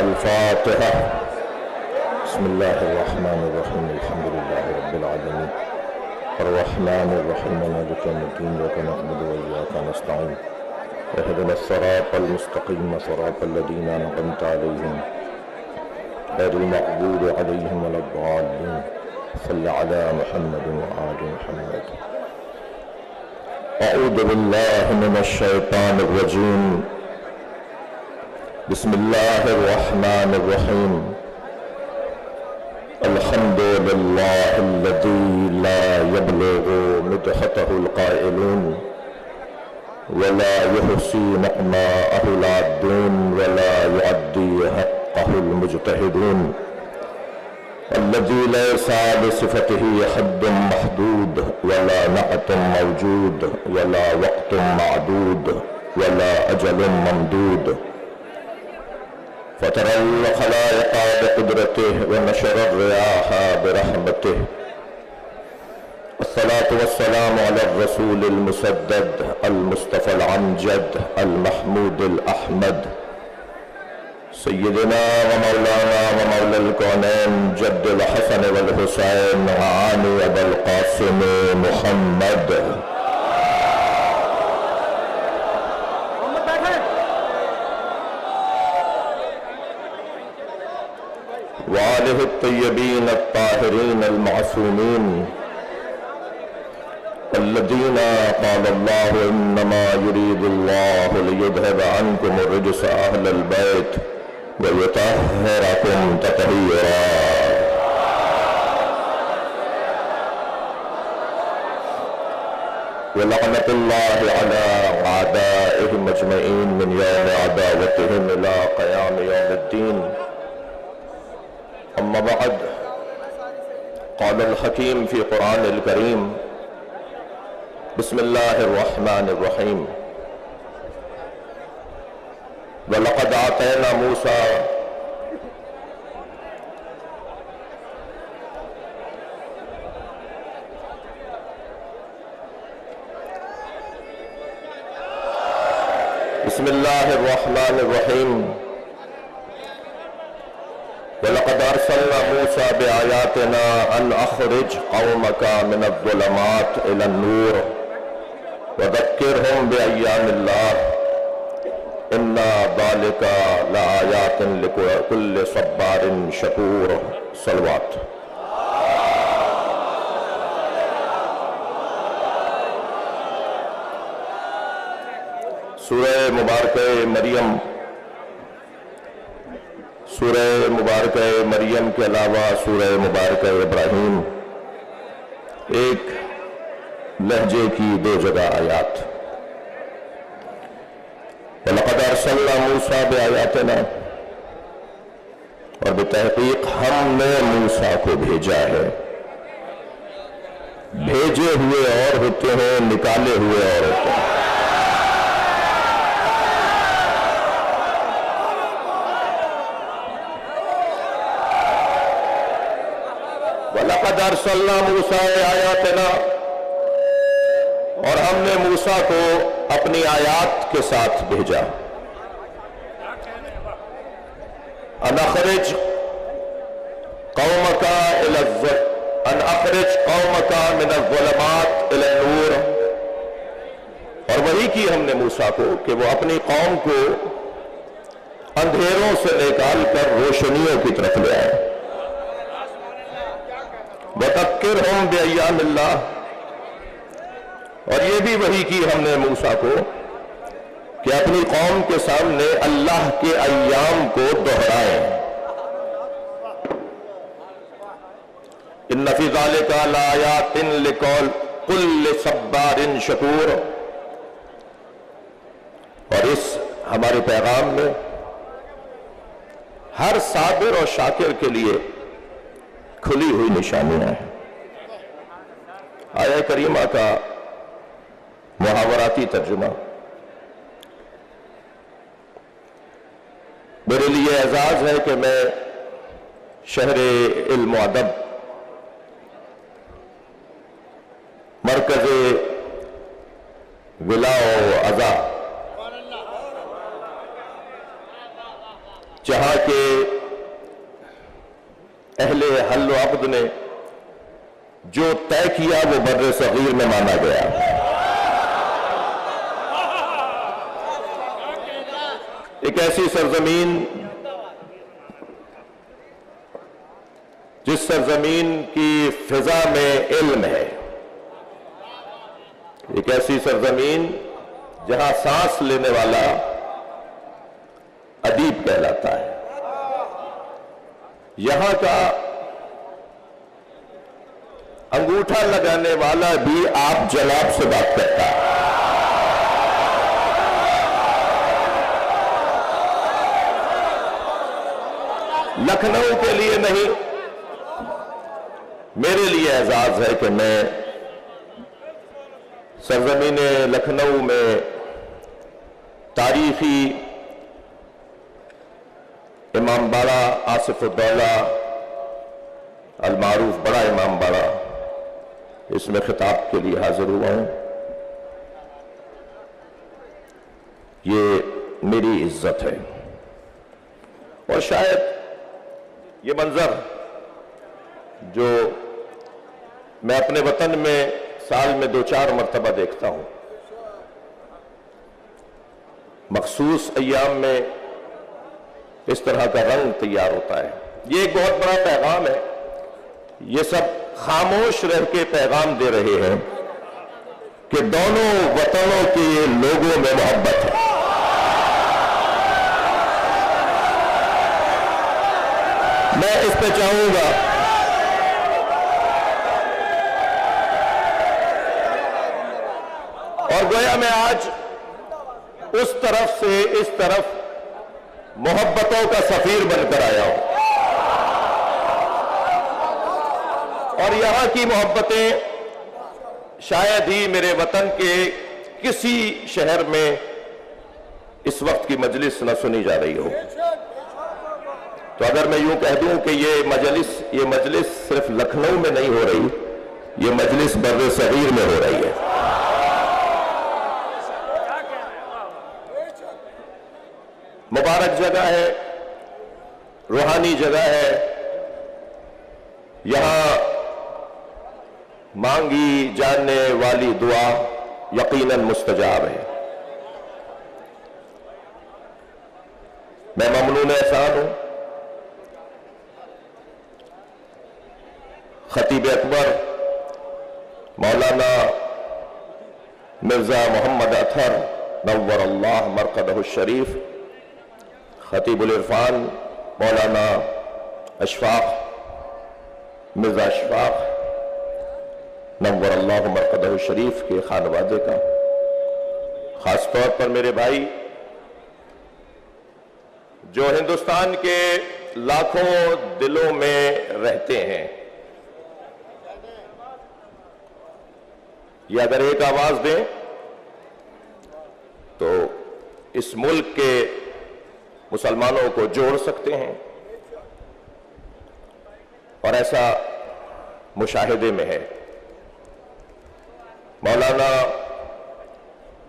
الفاتحة. بسم الله الرحمن الرحيم. الحمد لله رب العالمين الرحمن الرحيم مالك يوم الدين إياك نعبد وإياك نستعين اهدنا الصراط المستقيم صراط الذين أنعمت عليهم غير المغضوب عليهم ولا الضالين. صل على محمد وآل محمد. أعوذ بالله من الشيطان الرجيم. بسم الله الرحمن الرحيم. الحمد لله الذي لا يبلغ مدحته القائلون ولا يحصي نعماءه العادون ولا يعدي حقه المجتهدون، الذي ليس لصفته حد محدود ولا نعت موجود ولا وقت معدود ولا أجل ممدود، فترى الخلائق بقدرته ونشر الرياح برحمته. الصلاة والسلام على الرسول المسدد المصطفى العنجد المحمود الأحمد سيدنا ومولانا ومولى الكونين جد الحسن والحسين وعاني أبا القاسم محمد وآله الطيبين الطاهرين المعصومين الذين قال الله إنما يريد الله ليذهب عنكم الرجس أهل البيت ويطهركم تطهيرا. ولعنة الله على أعدائهم أجمعين من يوم عداوتهم إلى قيام يوم الدين. أما بعد، قال الحكيم في قرآن الكريم: بسم الله الرحمن الرحيم. وَلَقَدْ آتَيْنَا مُوسَى بسم الله الرحمن الرحيم. وَلَقَدْ أَرْسَلْنَا مُوسَى بِآيَاتِنَا أَنْ أَخْرِجْ قَوْمَكَ مِنَ الظُّلُمَاتِ إِلَى النُّورِ وَذَكِّرْهُمْ بِأَيَّامِ اللَّهِ إِنَّ ذَلِكَ لَآيَاتٍ لِكُلِّ صَبَّارٍ شَكُورٍ. صلوات. سورہ مبارکہ مریم، سورہ مبارکہ مریم کے علاوہ سورہ مبارکہ ابراہیم ایک لہجے کی 2 جگہ آیات. وَلَقَدْ أَرْسَلْنَا مُوسَى بِآيَاتِنَا، اور بتحقیق ہم نے موسیٰ کو بھیجا ہے. بھیجے ہوئے اور ہوتے ہیں، نکالے ہوئے اور ہوتے ہیں. وَلَقَدْ أَرْسَلْنَا مُوسَىٰ بِآيَاتِنَا، اور ہم نے موسیٰ کو اپنی آیات کے ساتھ بھیجا. أَنْ أَخْرِجْ قَوْمَكَ مِنَ الظُّلُمَاتِ إِلَى النُّورِ، اور وہی کی ہم نے موسیٰ کو کہ وہ اپنی قوم کو اندھیروں سے نکال کر روشنیوں کی طرف لے آئے. وَذَكِّرْهُمْ بِأَيَّامِ اللَّهِ، اور یہ بھی وحی کی ہم نے موسیٰ کو کہ اپنی قوم کے سامنے اللہ کے ایام کو دہرائیں. إِنَّ فِي ذَلِكَ لَآيَاتٍ لِكُلِّ صَبَّارٍ شَكُورٍ، اور اس ہمارے پیغام میں ہر صابر اور شاکر کے لیے کھلی ہوئی نشانیاں ہیں. آیہ کریمہ کا محاوراتی ترجمہ. میرے لیے اعزاز ہے کہ میں شہر علم و ادب مرکز ولا و ازا جہاں کے اہل حل و عقد نے جو طے کیا وہ بر صغیر میں مانا گیا. ایک ایسی سرزمین جس سرزمین کی فضا میں علم ہے، ایک ایسی سرزمین جہاں سانس لینے والا ادیب کہلاتا ہے. یہاں کا انگوٹھا لگانے والا بھی آپ جناب سے بات کرتا ہے. لکھنؤ کے لیے نہیں، میرے لیے اعزاز ہے کہ میں سرزمین لکھنؤ میں تاریخی امام باڑہ آصف الدولہ المعروف بڑا امام باڑہ، اس میں خطاب کے لیے حاضر ہوا ہوں. یہ میری عزت ہے، اور شاید یہ منظر جو میں اپنے وطن میں سال میں 2-4 مرتبہ دیکھتا ہوں، مخصوص ایام میں اس طرح کا رنگ تیار ہوتا ہے. یہ ایک بہت بڑا پیغام ہے. یہ سب خاموش رہ کے پیغام دے رہے ہیں کہ دونوں وطنوں کے لوگوں میں محبت ہے. میں اس پہ چاہوں گا اور گویا میں آج اس طرف سے اس طرف محبتوں کا سفیر بن کر آیا ہوں، اور یہاں کی محبتیں شاید ہی میرے وطن کے کسی شہر میں اس وقت کی مجلس نہ سنی جا رہی ہو. تو اگر میں یوں کہہ دوں کہ یہ مجلس صرف لکھنؤ میں نہیں ہو رہی، یہ مجلس بر صغیر میں ہو رہی ہے. مبارک جگہ ہے، روحانی جگہ ہے. یہاں مانگی جانے والی دعا یقیناً مستجاب ہے. میں ممنون احسان ہوں خطیب اکبر مولانا مرزا محمد اطہر نور اللہ مرقدہ الشریف، خطیب العرفان مولانا اشفاق مرزا اشفاق نور اللہ مرقدہ الشریف کے خانوادے کا، خاص طور پر میرے بھائی جو ہندوستان کے لاکھوں دلوں میں رہتے ہیں. یہ اگر ایک آواز دیں تو اس ملک کے مسلمانوں کو جوڑ سکتے ہیں، اور ایسا مشاہدے میں ہے. مولانا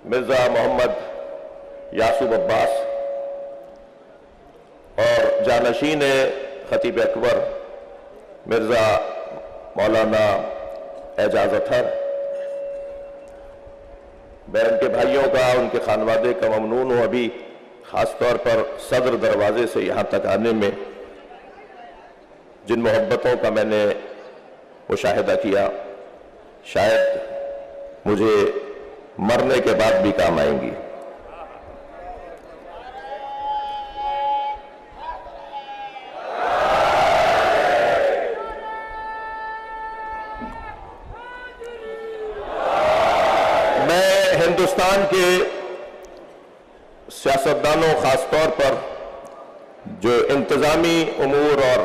مرزا محمد یعصوب عباس اور جانشین خطیب اکبر مرزا مولانا اعجاز اطہر، میں ان کے بھائیوں کا، ان کے خانوادے کا ممنون ہوں. ابھی خاص طور پر صدر دروازے سے یہاں تک آنے میں جن محبتوں کا میں نے مشاہدہ کیا، شاید مجھے مرنے کے بعد بھی کام آئیں گی. ہندوستان کے سیاستدانوں، خاص طور پر جو انتظامی امور اور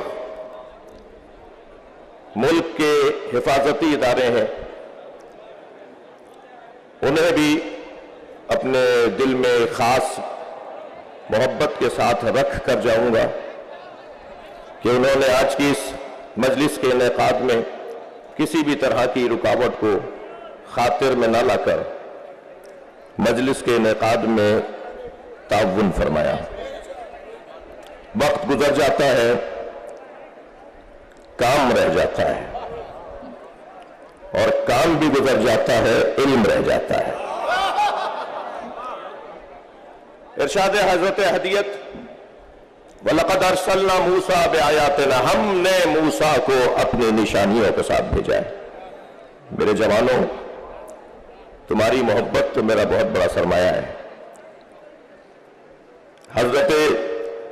ملک کے حفاظتی ادارے ہیں، انہیں بھی اپنے دل میں خاص محبت کے ساتھ رکھ کر جاؤں گا کہ انہوں نے آج کی اس مجلس کے انعقاد میں کسی بھی طرح کی رکاوٹ کو خاطر میں نہ لا کر مجلس کے انعقاد میں تعاون فرمایا. وقت گزر جاتا ہے، کام رہ جاتا ہے، اور کام بھی گزر جاتا ہے، علم رہ جاتا ہے۔ ارشاد حضرت ہدیت، وَلَقَدْ أَرْسَلْنَا مُوسَىٰ بِآيَاتِنَا، ہم نے موسیٰ کو اپنی نشانیوں کے ساتھ بھیجا ہے۔ میرے جوانوں، تمہاری محبت تو میرا بہت بڑا سرمایہ ہے۔ حضرت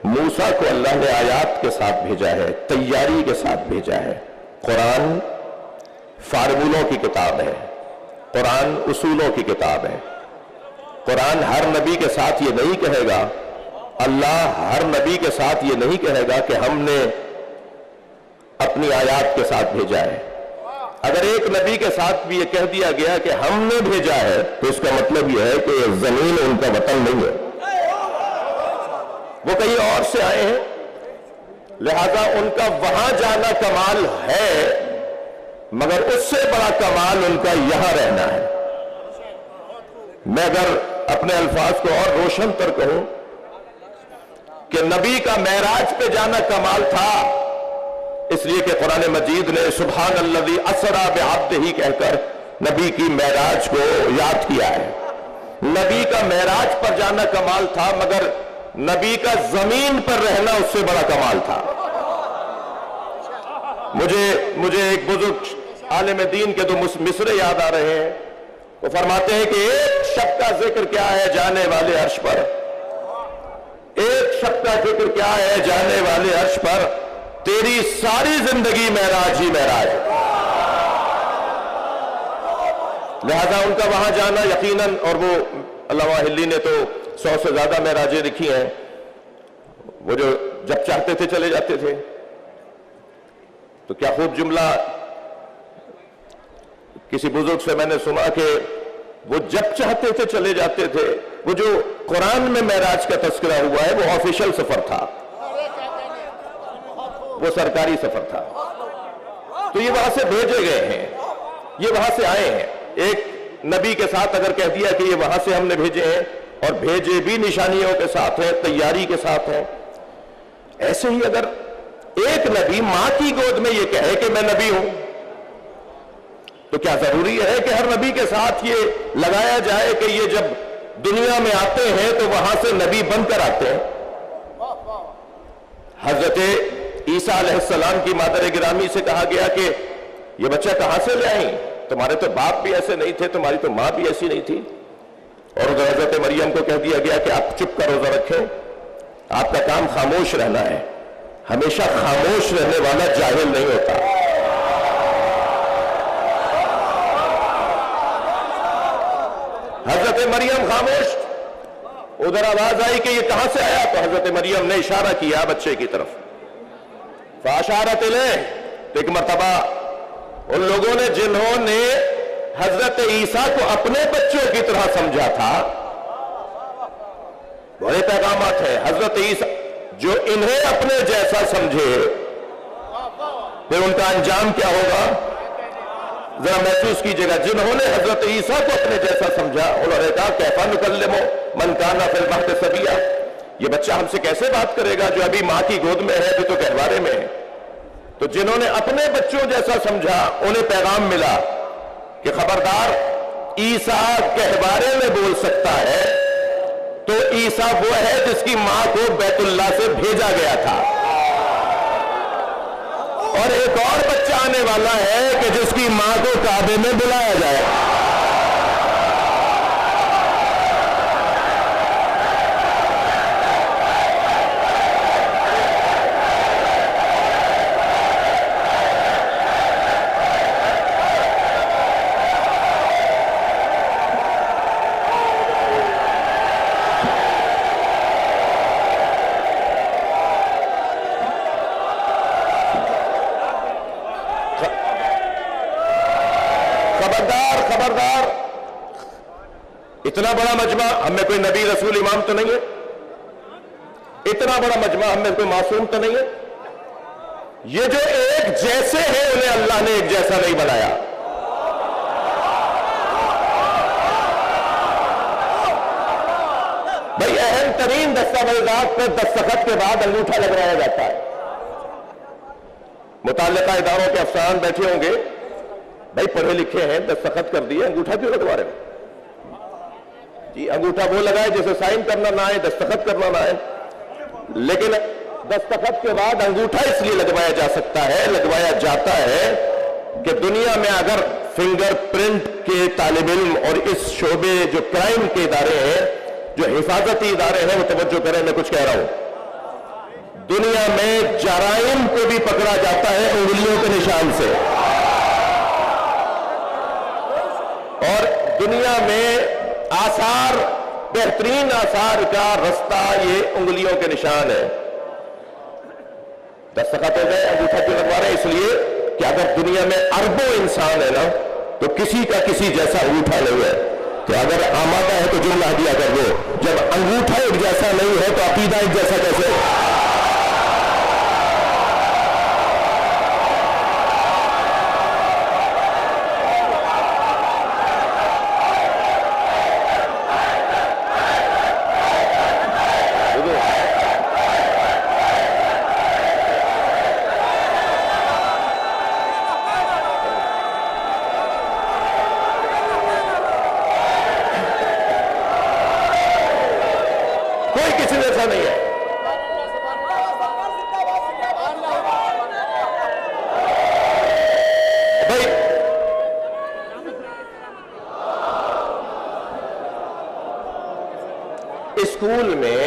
موسیٰ کو اللہ نے آیات کے ساتھ بھیجا ہے، تیاری کے ساتھ بھیجا ہے۔ قرآن فارمولوں کی کتاب ہے، قرآن اصولوں کی کتاب ہے۔ قرآن ہر نبی کے ساتھ یہ نہیں کہے گا، اللہ ہر نبی کے ساتھ یہ نہیں کہے گا کہ ہم نے اپنی آیات کے ساتھ بھیجا ہے۔ اگر ایک نبی کے ساتھ بھی یہ کہہ دیا گیا کہ ہم نے بھیجا ہے، تو اس کا مطلب یہ ہے کہ یہ زمین ان کا وطن نہیں ہے، وہ کہیں اور سے آئے ہیں، لہذا ان کا وہاں جانا کمال ہے، مگر اس سے بڑا کمال ان کا یہاں رہنا ہے۔ میں اگر اپنے الفاظ کو اور روشن تر کہوں کہ نبی کا معراج پہ جانا کمال تھا، اس لیے کہ قرآن مجید نے سبحان الذی اسری بعبدہ کہہ کر نبی کی معراج کو یاد کیا ہے۔ نبی کا معراج پر جانا کمال تھا، مگر نبی کا زمین پر رہنا اس سے بڑا کمال تھا۔ مجھے ایک بزرگ عالم دین کے دو مصرے یاد آ رہے ہیں۔ وہ فرماتے ہیں کہ ایک شب کا ذکر کیا ہے جانے والے عرش پر، ایک شب کا ذکر کیا ہے جانے والے عرش پر، تیری ساری زندگی معراج ہی معراج ہے۔ لہذا ان کا وہاں جانا یقیناً، اور وہ علامہ حلی نے تو 100 سے زیادہ معراجیں لکھی ہیں، وہ جو جب چاہتے تھے چلے جاتے تھے۔ تو کیا خوب جملہ کسی بزرگ سے میں نے سنا کہ وہ جب چاہتے تھے چلے جاتے تھے۔ وہ جو قرآن میں معراج کا تذکرہ ہوا ہے وہ آفیشل سفر تھا، وہ سرکاری سفر تھا۔ تو یہ وہاں سے بھیجے گئے ہیں، یہ وہاں سے آئے ہیں۔ ایک نبی کے ساتھ اگر کہہ دیا کہ یہ وہاں سے ہم نے بھیجے ہیں، اور بھیجے بھی نشانیوں کے ساتھ ہیں، تیاری کے ساتھ ہیں، ایسے ہی اگر ایک نبی ماں کی گود میں یہ کہے کہ میں نبی ہوں، تو کیا ضروری ہے کہ ہر نبی کے ساتھ یہ لگایا جائے کہ یہ جب دنیا میں آتے ہیں تو وہاں سے نبی بن کر آتے ہیں؟ حضرت عیسیٰ علیہ السلام کی مادر گرامی سے کہا گیا کہ یہ بچہ کہاں سے لے آئیں؟ تمہارے تو باپ بھی ایسے نہیں تھے، تمہاری تو ماں بھی ایسی نہیں تھی۔ اور ادھر حضرت مریم کو کہہ دیا گیا کہ آپ چپ کا روزہ رکھیں، آپ کا کام خاموش رہنا ہے۔ ہمیشہ خاموش رہنے والا جاہل نہیں ہوتا۔ حضرت مریم خاموش، ادھر آواز آئی کہ یہ کہاں سے آیا، تو حضرت مریم نے اشارہ کیا بچے کی طرف، فاشارت الیہ۔ تو ایک مرتبہ ان لوگوں نے جنہوں نے حضرت عیسیٰ کو اپنے بچوں کی طرح سمجھا تھا، بڑے پیغامات ہیں۔ حضرت عیسیٰ جو انہیں اپنے جیسا سمجھے، پھر ان کا انجام کیا ہوگا ذرا محسوس کیجئے گا۔ جنہوں نے حضرت عیسیٰ کو اپنے جیسا سمجھا، انہوں نے کہا کیفا نکلم من کان فی المہد صبیا، یہ بچہ ہم سے کیسے بات کرے گا جو ابھی ماں کی گود میں ہے، ابھی تو گہوارے میں ہے۔ تو جنہوں نے اپنے بچوں جیسا سمجھا، انہیں پیغام ملا کہ خبردار، عیسیٰ گہوارے میں بول سکتا ہے تو عیسیٰ وہ ہے جس کی ماں کو بیت اللہ سے بھیجا گیا تھا، اور ایک اور بچہ آنے والا ہے کہ جس کی ماں کو کعبے میں بلایا جائے۔ خبردار، اتنا بڑا مجمع، ہم میں کوئی نبی رسول امام تو نہیں ہے، اتنا بڑا مجمع ہم میں کوئی معصوم تو نہیں ہے۔ یہ جو ایک جیسے ہیں انہیں اللہ نے ایک جیسا نہیں بنایا۔ بھائی اہم ترین دستاویزات پر دستخط کے بعد انگوٹھا لگوایا جاتا ہے. متعلقہ اداروں کے افسران بیٹھے ہوں گے, بھائی پڑھے لکھے ہیں, دستخط کر دیے, انگوٹھا کیوں لگوا رہے ہو؟ جی انگوٹھا وہ لگائے جسے سائن کرنا نہ آئے, دستخط کرنا نہ آئے. لیکن دستخط کے بعد انگوٹھا اس لیے لگوایا جا سکتا ہے, لگوایا جاتا ہے کہ دنیا میں اگر فنگر پرنٹ کے طالب علم اور اس شعبے جو کرائم کے ادارے ہیں, جو حفاظتی ادارے ہیں, وہ توجہ کریں, میں کچھ کہہ رہا ہوں, دنیا میں جرائم کو بھی پکڑا جاتا ہے انگلیوں کے نشان سے, اور دنیا میں آثار, بہترین آثار کا رستہ یہ انگلیوں کے نشان ہے. دستخط ہو گئے, انگوٹھا کیوں لگوا رہے ہیں؟ اس لیے کہ اگر دنیا میں اربوں انسان ہے نا, تو کسی کا کسی جیسا انگوٹھا نہیں ہے. کہ اگر آمادہ ہے تو جملہ دیا کر دو, جب انگوٹھا ایک جیسا نہیں ہے تو عقیدہ ایک جیسا کیسے؟ نہیں ہے. بھائی اسکول میں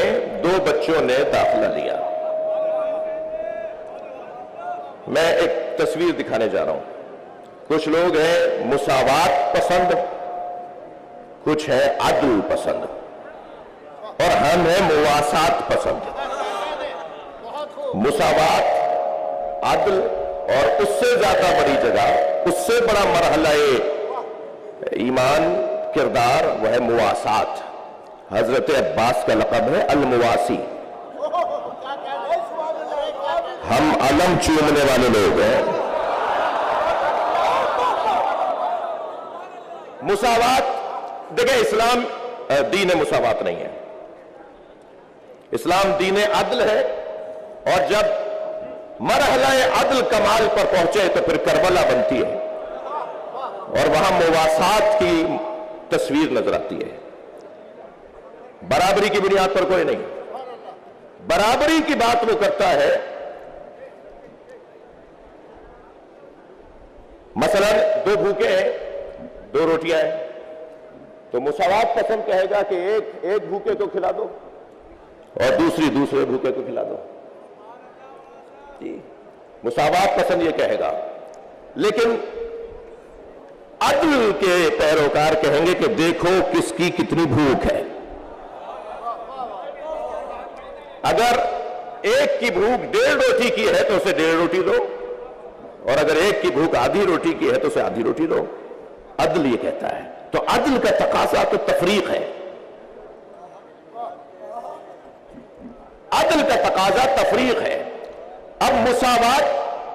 2 بچوں نے داخلہ لیا. میں ایک تصویر دکھانے جا رہا ہوں. کچھ لوگ ہیں مساوات پسند, کچھ ہیں عدل پسند, اور ہم ہیں مواسات پسند. مساوات, عدل, اور اس سے زیادہ بڑی جگہ, اس سے بڑا مرحلہ ایمان کردار وہ ہے مواسات. حضرت عباس کا لقب ہے المواسی. ہم علم چومنے والے لوگ ہیں. مساوات دیکھیں, اسلام دین مساوات نہیں ہے. اسلام دین عدل ہے, اور جب مرحلہ عدل کمال پر پہنچے تو پھر کربلا بنتی ہے, اور وہاں مواسات کی تصویر نظر آتی ہے. برابری کی بنیاد پر کوئی نہیں. برابری کی بات وہ کرتا ہے, مثلا 2 بھوکے ہیں, 2 روٹیاں ہیں, تو مساوات پسند کہے گا کہ ایک بھوکے کو کھلا دو اور دوسرے بھوکے کو کھلا دو. جی مساوات پسند یہ کہے گا. لیکن عدل کے پیروکار کہیں گے کہ دیکھو کس کی کتنی بھوک ہے. اگر ایک کی بھوک 1.5 روٹی کی ہے تو اسے 1.5 روٹی دو, اور اگر ایک کی بھوک آدھی روٹی کی ہے تو اسے آدھی روٹی دو. عدل یہ کہتا ہے. تو عدل کا تقاضا تو تفریق ہے. عدل کا تقاضا تفریق ہے. اب مساوات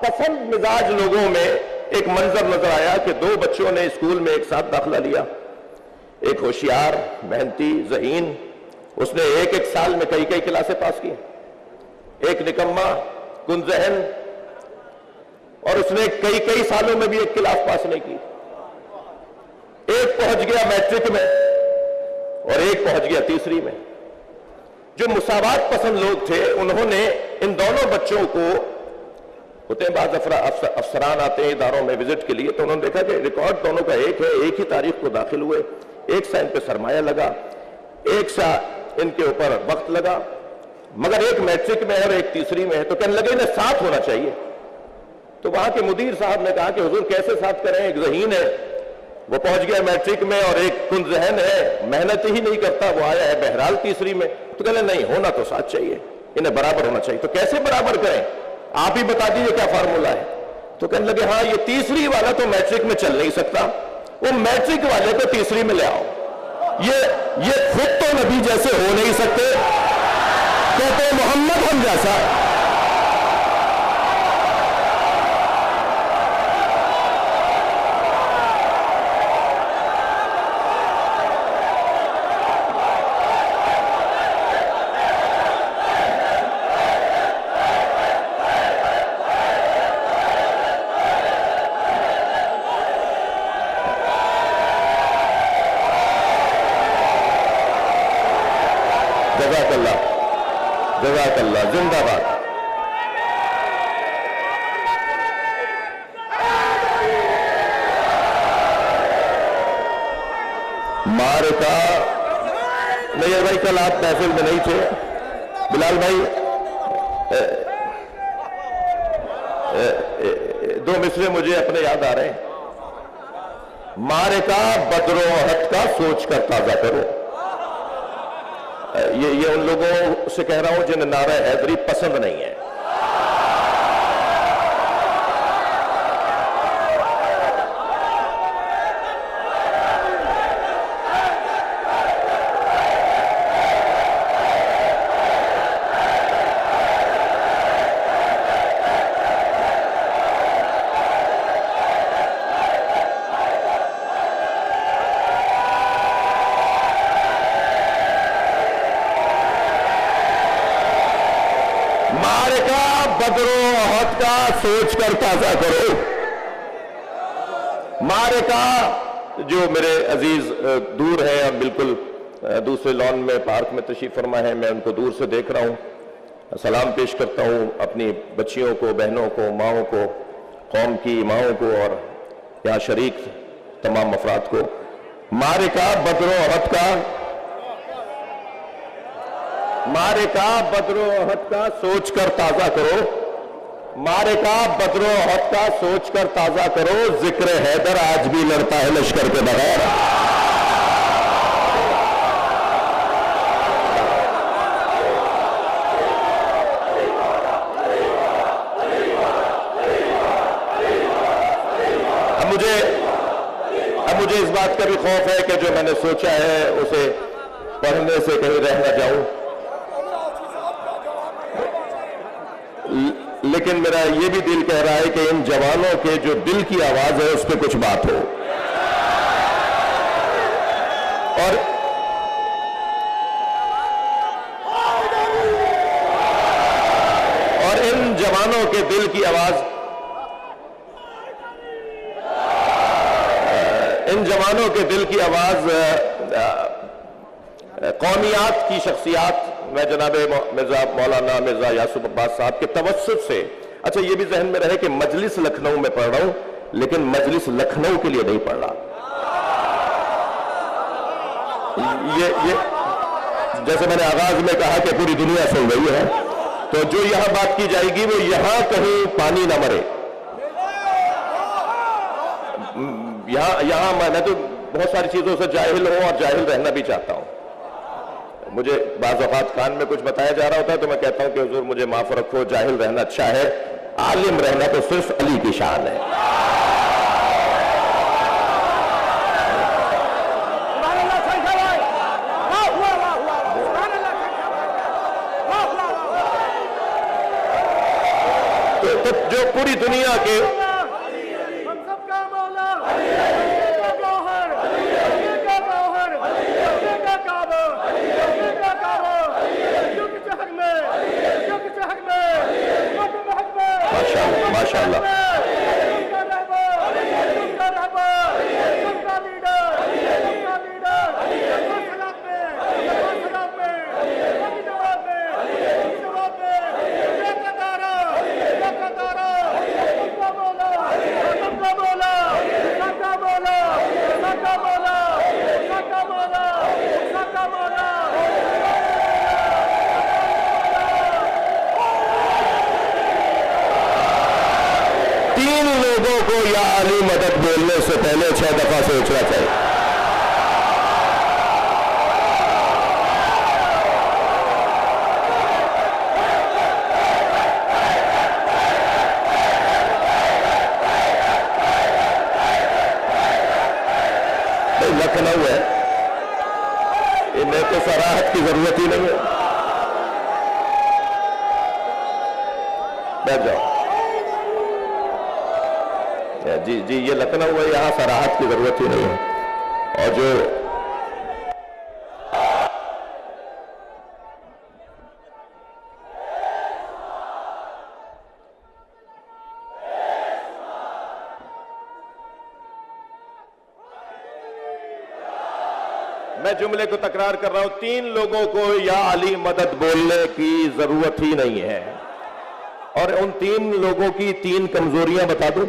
پسند مزاج لوگوں میں ایک منظر نظر آیا کہ 2 بچوں نے اسکول میں ایک ساتھ داخلہ لیا. ایک ہوشیار, محنتی, ذہین, اس نے ایک سال میں کئی کلاسیں پاس کی. ایک نکما, کن ذہن, اور اس نے کئی سالوں میں بھی ایک کلاس پاس نہیں کی. ایک پہنچ گیا میٹرک میں اور ایک پہنچ گیا تیسری میں. جو مساوات پسند لوگ تھے انہوں نے ان دونوں بچوں کو, ہوتے ہیں بعض افسران آتے ہیں اداروں میں وزٹ کے لیے, تو انہوں نے دیکھا کہ ریکارڈ دونوں کا ایک ہے, ایک ہی تاریخ کو داخل ہوئے, ایک سا ان پہ سرمایہ لگا, ایک سا ان کے اوپر وقت لگا, مگر ایک میٹرک میں ہے اور ایک تیسری میں ہے. تو کہنے لگے انہیں ساتھ ہونا چاہیے. تو وہاں کے مدیر صاحب نے کہا کہ حضور کیسے ساتھ کریں, ایک ذہین ہے وہ پہنچ گیا میٹرک میں, اور ایک کن ذہن ہے محنت ہی نہیں کرتا وہ آیا ہے بہرحال تیسری میں. تو کہنے نہیں, ہونا تو ساتھ چاہیے, انہیں برابر ہونا چاہیے. تو کیسے برابر کریں, آپ ہی بتا دیجئے کیا فارمولہ ہے. تو کہنے لگے ہاں یہ تیسری والا تو میٹرک میں چل نہیں سکتا, وہ میٹرک والے کو تیسری میں لے آؤ. یہ خود تو نبی جیسے ہو نہیں سکتے, کہتے محمد ہم جیسا. جزاک اللہ، زندہ باد۔ معرکہ نہیں بھائی، کل آپ محفل میں نہیں تھے بلال بھائی، دو مصرے مجھے اپنے یاد آ رہے ہیں۔ معرکہ بدر و احد کا سوچ کر تازہ کرو، یہ ان لوگوں سے کہہ رہا ہوں جنہیں نعرہ حیدری پسند نہیں ہے۔ بدر و احد کا سوچ کر تازہ کرو۔ معرکہ جو میرے عزیز دور ہیں اور بالکل دوسرے لان میں پارک میں تشریف فرما ہے، میں ان کو دور سے دیکھ رہا ہوں، سلام پیش کرتا ہوں اپنی بچیوں کو، بہنوں کو، ماؤں کو، قوم کی ماؤں کو اور یہاں شریک تمام افراد کو۔ معرکہ بدر و احد کا، معرکہ بدر و احد کا سوچ کر تازہ کرو، معرکہ بدر و احد کا سوچ کر تازہ کرو، ذکر حیدر آج بھی لڑتا ہے لشکر کے بغیر۔ اب مجھے اس بات کا بھی خوف ہے کہ جو میں نے سوچا ہے اسے پڑھنے سے کہیں رہ نہ جاؤں، لیکن میرا یہ بھی دل کہہ رہا ہے کہ ان جوانوں کے جو دل کی آواز ہے اس پہ کچھ بات ہو، اور ان جوانوں کے دل کی آواز، ان جوانوں کے دل کی آواز قومیات کی شخصیات میں جناب مرزا مولانا مرزا یاسف عباس صاحب کے توسط سے، اچھا یہ بھی ذہن میں رہے کہ مجلس لکھنؤ میں پڑھ رہا ہوں لیکن مجلس لکھنؤ کے لیے نہیں پڑھ رہا۔ یہ جیسے میں نے آغاز میں کہا کہ پوری دنیا سن رہی ہے، تو جو یہاں بات کی جائے گی وہ یہاں کہیں پانی نہ مرے۔ یہاں میں تو بہت ساری چیزوں سے جاہل ہوں اور جاہل رہنا بھی چاہتا ہوں۔ مجھے بعض اوقات کان میں کچھ بتایا جا رہا ہوتا ہے تو میں کہتا ہوں کہ حضور مجھے معاف رکھو، جاہل رہنا اچھا ہے، عالم رہنا تو صرف علی کی شان ہے۔ تو جو پوری دنیا کے ماشاءاللہ لوگوں کو یا علی مدد بولنے سے پہلے 6 دفعہ سوچنا چاہیے۔ لکھنؤ ہے، انہیں تو صراحت کی ضرورت ہی نہیں ہے، بیٹھ جاؤ۔ جی یہ لکھنؤ ہے، یہاں صراحت کی ضرورت ہی نہیں ہے۔ اور جو میں جملے کو تکرار کر رہا ہوں، 3 لوگوں کو یا علی مدد بولنے کی ضرورت ہی نہیں ہے، اور ان 3 لوگوں کی 3 کمزوریاں بتا دوں۔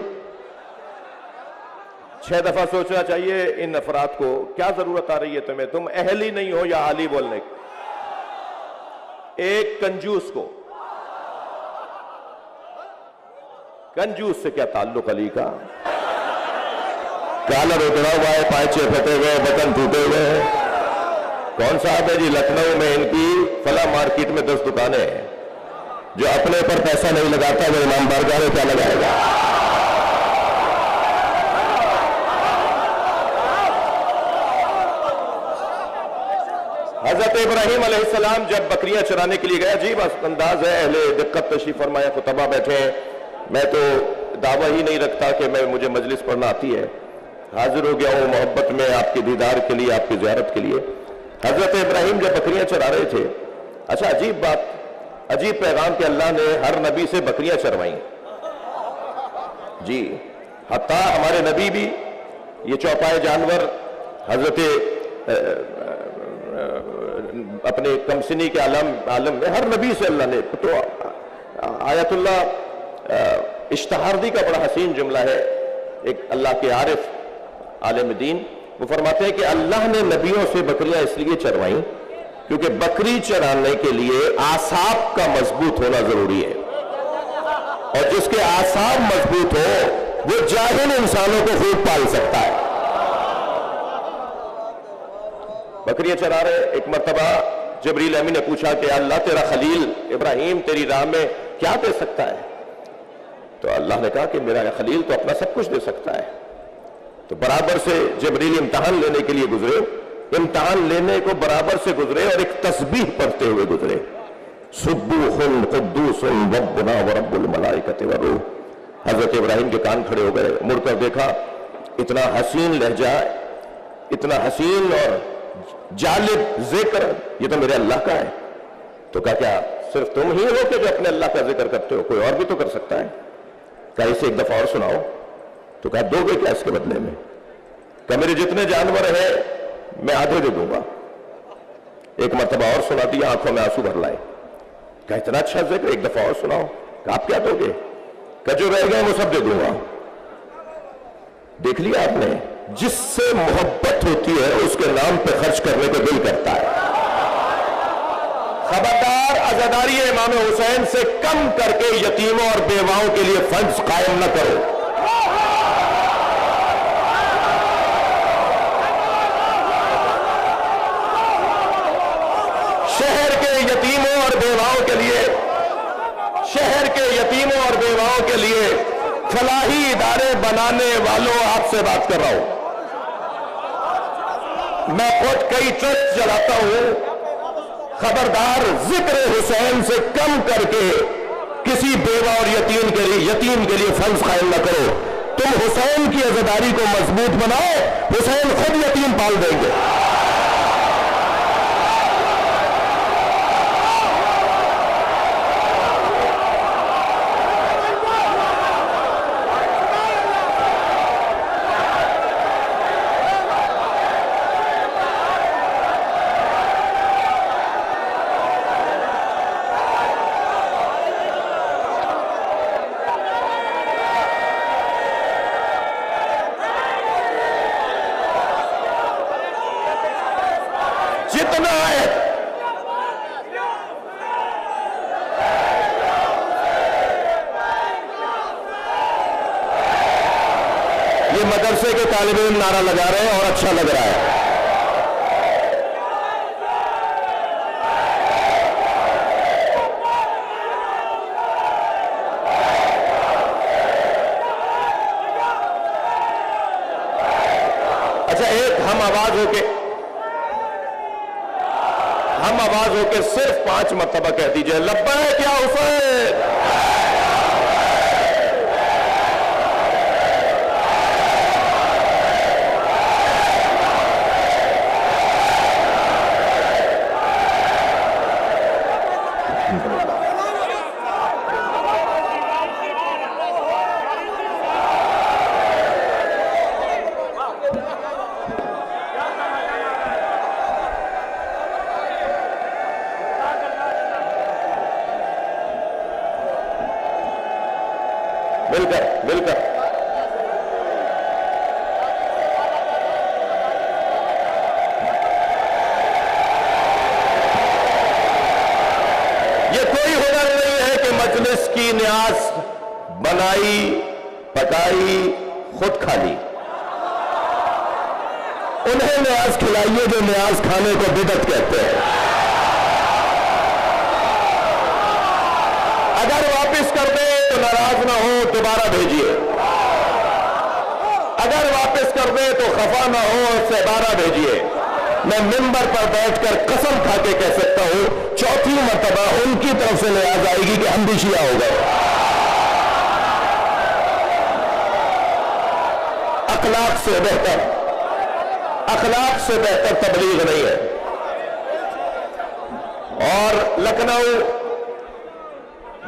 6 دفعہ سوچنا چاہیے ان افراد کو، کیا ضرورت آ رہی ہے تمہیں، تم اہل ہی نہیں ہو یا علی بولنے کی۔ ایک کنجوس کو، کنجوس سے کیا تعلق علی کا؟ کالر اکڑا ہوا ہے، پائچے پھٹے ہوئے، بٹن ٹوٹے ہوئے ہیں۔ کون صاحب ہے جی؟ لکھنؤ میں ان کی فلاں مارکیٹ میں 10 دکانیں ہیں۔ جو اپنے پر پیسہ نہیں لگاتا وہ امام بارگاہ میں کیا لگائے گا؟ حضرت ابراہیم علیہ السلام جب بکریاں چرانے کے لیے گیا، عجیب انداز ہے، اہل دقت تشریف فرمایا، خطبہ بیٹھے ہیں، میں تو دعویٰ ہی نہیں رکھتا کہ مجھے مجلس پڑھنا آتی ہے، حاضر ہو گیا ہوں محبت میں آپ کے دیدار کے لیے، آپ کی زیارت کے لیے۔ حضرت ابراہیم جب بکریاں چرا رہے تھے، اچھا عجیب بات، عجیب پیغام کہ اللہ نے ہر نبی سے بکریاں چروائیں جی، حتیٰ ہمارے نبی بھی یہ چوپائے جانور حضرت اپنے کمسنی کے عالم میں ہر نبی سے اللہ نے، تو آیت اللہ اشتہاردی کا بڑا حسین جملہ ہے، ایک اللہ کے عارف عالم دین، وہ فرماتے ہیں کہ اللہ نے نبیوں سے بکریاں اس لیے چروائیں کیونکہ بکری چرانے کے لیے اعصاب کا مضبوط ہونا ضروری ہے، اور جس کے اعصاب مضبوط ہو وہ جاہل انسانوں کو خوب پال سکتا ہے۔ بکریاں چرا رہے، ایک مرتبہ جبریل امین نے پوچھا کہ اللہ تیرا خلیل ابراہیم تیری راہ میں کیا دے سکتا ہے؟ تو اللہ نے کہا کہ میرا خلیل تو اپنا سب کچھ دے سکتا ہے۔ تو برابر سے جبریل امتحان لینے کے لیے گزرے، امتحان لینے کو برابر سے گزرے اور ایک تسبیح پڑھتے ہوئے گزرے، سبوح قدوس ربنا ورب الملائکۃ والروح۔ حضرت ابراہیم کے کان کھڑے ہو گئے، مڑ کر دیکھا، اتنا حسین لہجہ، اتنا حسین اور جالب ذکر، یہ تو میرے اللہ کا ہے۔ تو کہا کیا صرف تم ہی ہو کہ جو اپنے اللہ کا ذکر کرتے ہو؟ کوئی اور بھی تو کر سکتا ہے۔ کہا اسے ایک دفعہ اور سناؤ۔ تو کہا دو گے کیا اس کے بدلے میں؟ کہ میرے جتنے جانور ہیں میں آدھے دے دوں گا۔ ایک مرتبہ اور سنا دیا، آنکھوں میں آنسو بھر لائے۔ کہا اتنا اچھا ذکر، ایک دفعہ اور سناؤ۔ کہ آپ کیا دو گے؟ کہ جو رہ گئے وہ سب دے دوں گا۔ دیکھ لیا آپ نے، جس سے محبت ہوتی ہے اس کے نام پہ خرچ کرنے کو دل کرتا ہے۔ خبردار عزاداری امام حسین سے کم کر کے یتیموں اور بیواؤں کے لیے فنڈز قائم نہ کرو۔ شہر کے یتیموں اور بیواؤں کے لیے، شہر کے یتیموں اور بیواؤں کے لیے فلاحی ادارے بنانے والوں، آپ سے بات کر رہا ہوں۔ میں خود کئی ٹرسٹ چلاتا ہوں، خبردار ذکر حسین سے کم کر کے کسی بیوہ اور یتیم کے لیے فنڈز قائم نہ کرو۔ تم حسین کی عزاداری کو مضبوط بناؤ، حسین خود یتیم پال دیں گے۔ جتنا ہے یہ مدرسے کے طالب علم نعرہ لگا رہے ہیں اور اچھا لگ رہا ہے۔ اچھا ایک ہم آواز ہو کے صرف 5 مرتبہ کہہ دیجئے، لبیک یا حسین۔ مل کر یہ کوئی ہنر نہیں ہے کہ مجلس کی نیاز بنائی پکائی خود کھا لی. انہیں نیاز کھلائیے جو نیاز کھانے کو بدعت کہتے ہیں. اگر واپس کر دیں تو ناراض نہ ہو دوبارہ بھیجیے. اگر واپس کر دیں تو خفا نہ ہو اس سے بارہ بھیجیے. میں منبر پر بیٹھ کر قسم کھا کے کہہ سکتا ہوں چوتھی مرتبہ ان کی طرف سے نیاز آئے گی کہ ہم بھی شیعہ ہو گئے. اخلاق سے بہتر تبلیغ نہیں ہے. اور لکھنؤ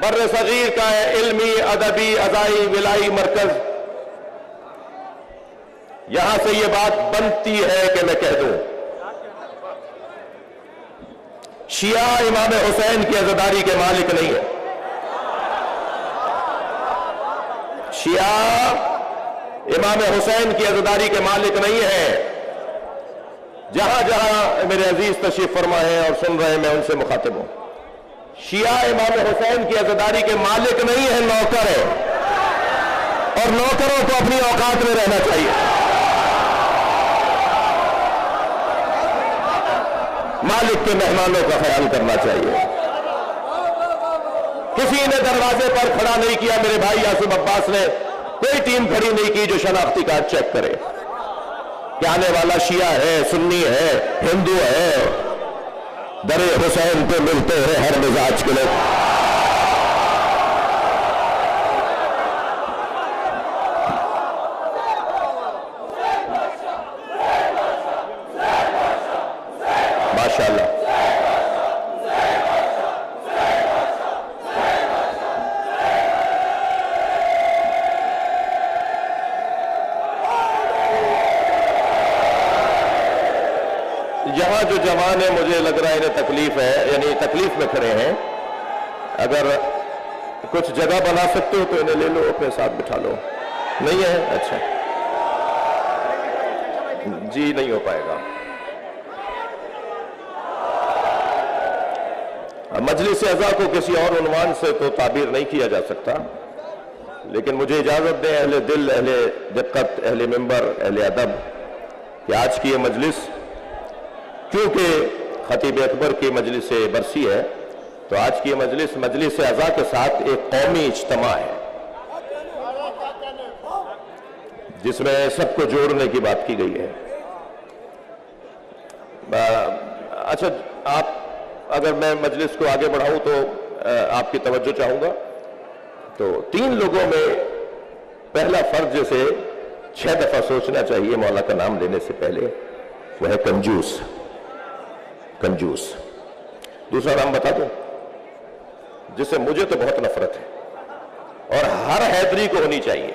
بر صغیر کا ہے علمی ادبی ازائی ولائی مرکز. یہاں سے یہ بات بنتی ہے کہ میں کہہ دوں شیعہ امام حسین کی عزاداری کے مالک نہیں ہے. شیعہ امام حسین کی عزاداری کے مالک نہیں ہے. جہاں جہاں میرے عزیز تشریف فرما ہیں اور سن رہے ہیں میں ان سے مخاطب ہوں. شیعہ امام حسین کی عزاداری کے مالک نہیں ہے، نوکر ہے. اور نوکروں کو اپنی اوقات میں رہنا چاہیے. مالک کے مہمانوں کا خیال کرنا چاہیے. کسی نے دروازے پر کھڑا نہیں کیا میرے بھائی یاسب عباس نے، کوئی ٹیم کھڑی نہیں کی جو شناختی کارڈ چیک کرے کہ آنے والا شیعہ ہے، سنی ہے، ہندو ہے. در حسین پہ ملتے ہیں ہر مزاج کے لوگ. ماشاءاللہ. یہاں جو جوان ہے مجھے لگ رہا ہے انہیں تکلیف ہے، یعنی تکلیف میں کھڑے ہیں. اگر کچھ جگہ بنا سکتے ہو تو انہیں لے لو اپنے ساتھ بٹھا لو. نہیں ہے؟ اچھا جی نہیں ہو پائے گا. مجلس اعضاء کو کسی اور عنوان سے تو تعبیر نہیں کیا جا سکتا، لیکن مجھے اجازت دیں اہل دل، اہل دقت، اہل منبر، اہل ادب کہ آج کی یہ مجلس کیونکہ خطیب اکبر کی مجلس برسی ہے تو آج کی یہ مجلس اعضاء کے ساتھ ایک قومی اجتماع ہے جس میں سب کو جوڑنے کی بات کی گئی ہے. اچھا آپ اگر میں مجلس کو آگے بڑھاؤں تو آپ کی توجہ چاہوں گا. تو 3 لوگوں میں پہلا فرض جسے 6 دفعہ سوچنا چاہیے مولا کا نام لینے سے پہلے وہ ہے کنجوس. دوسرا نام بتا دوں جس سے مجھے تو بہت نفرت ہے اور ہر حیدری کو ہونی چاہیے،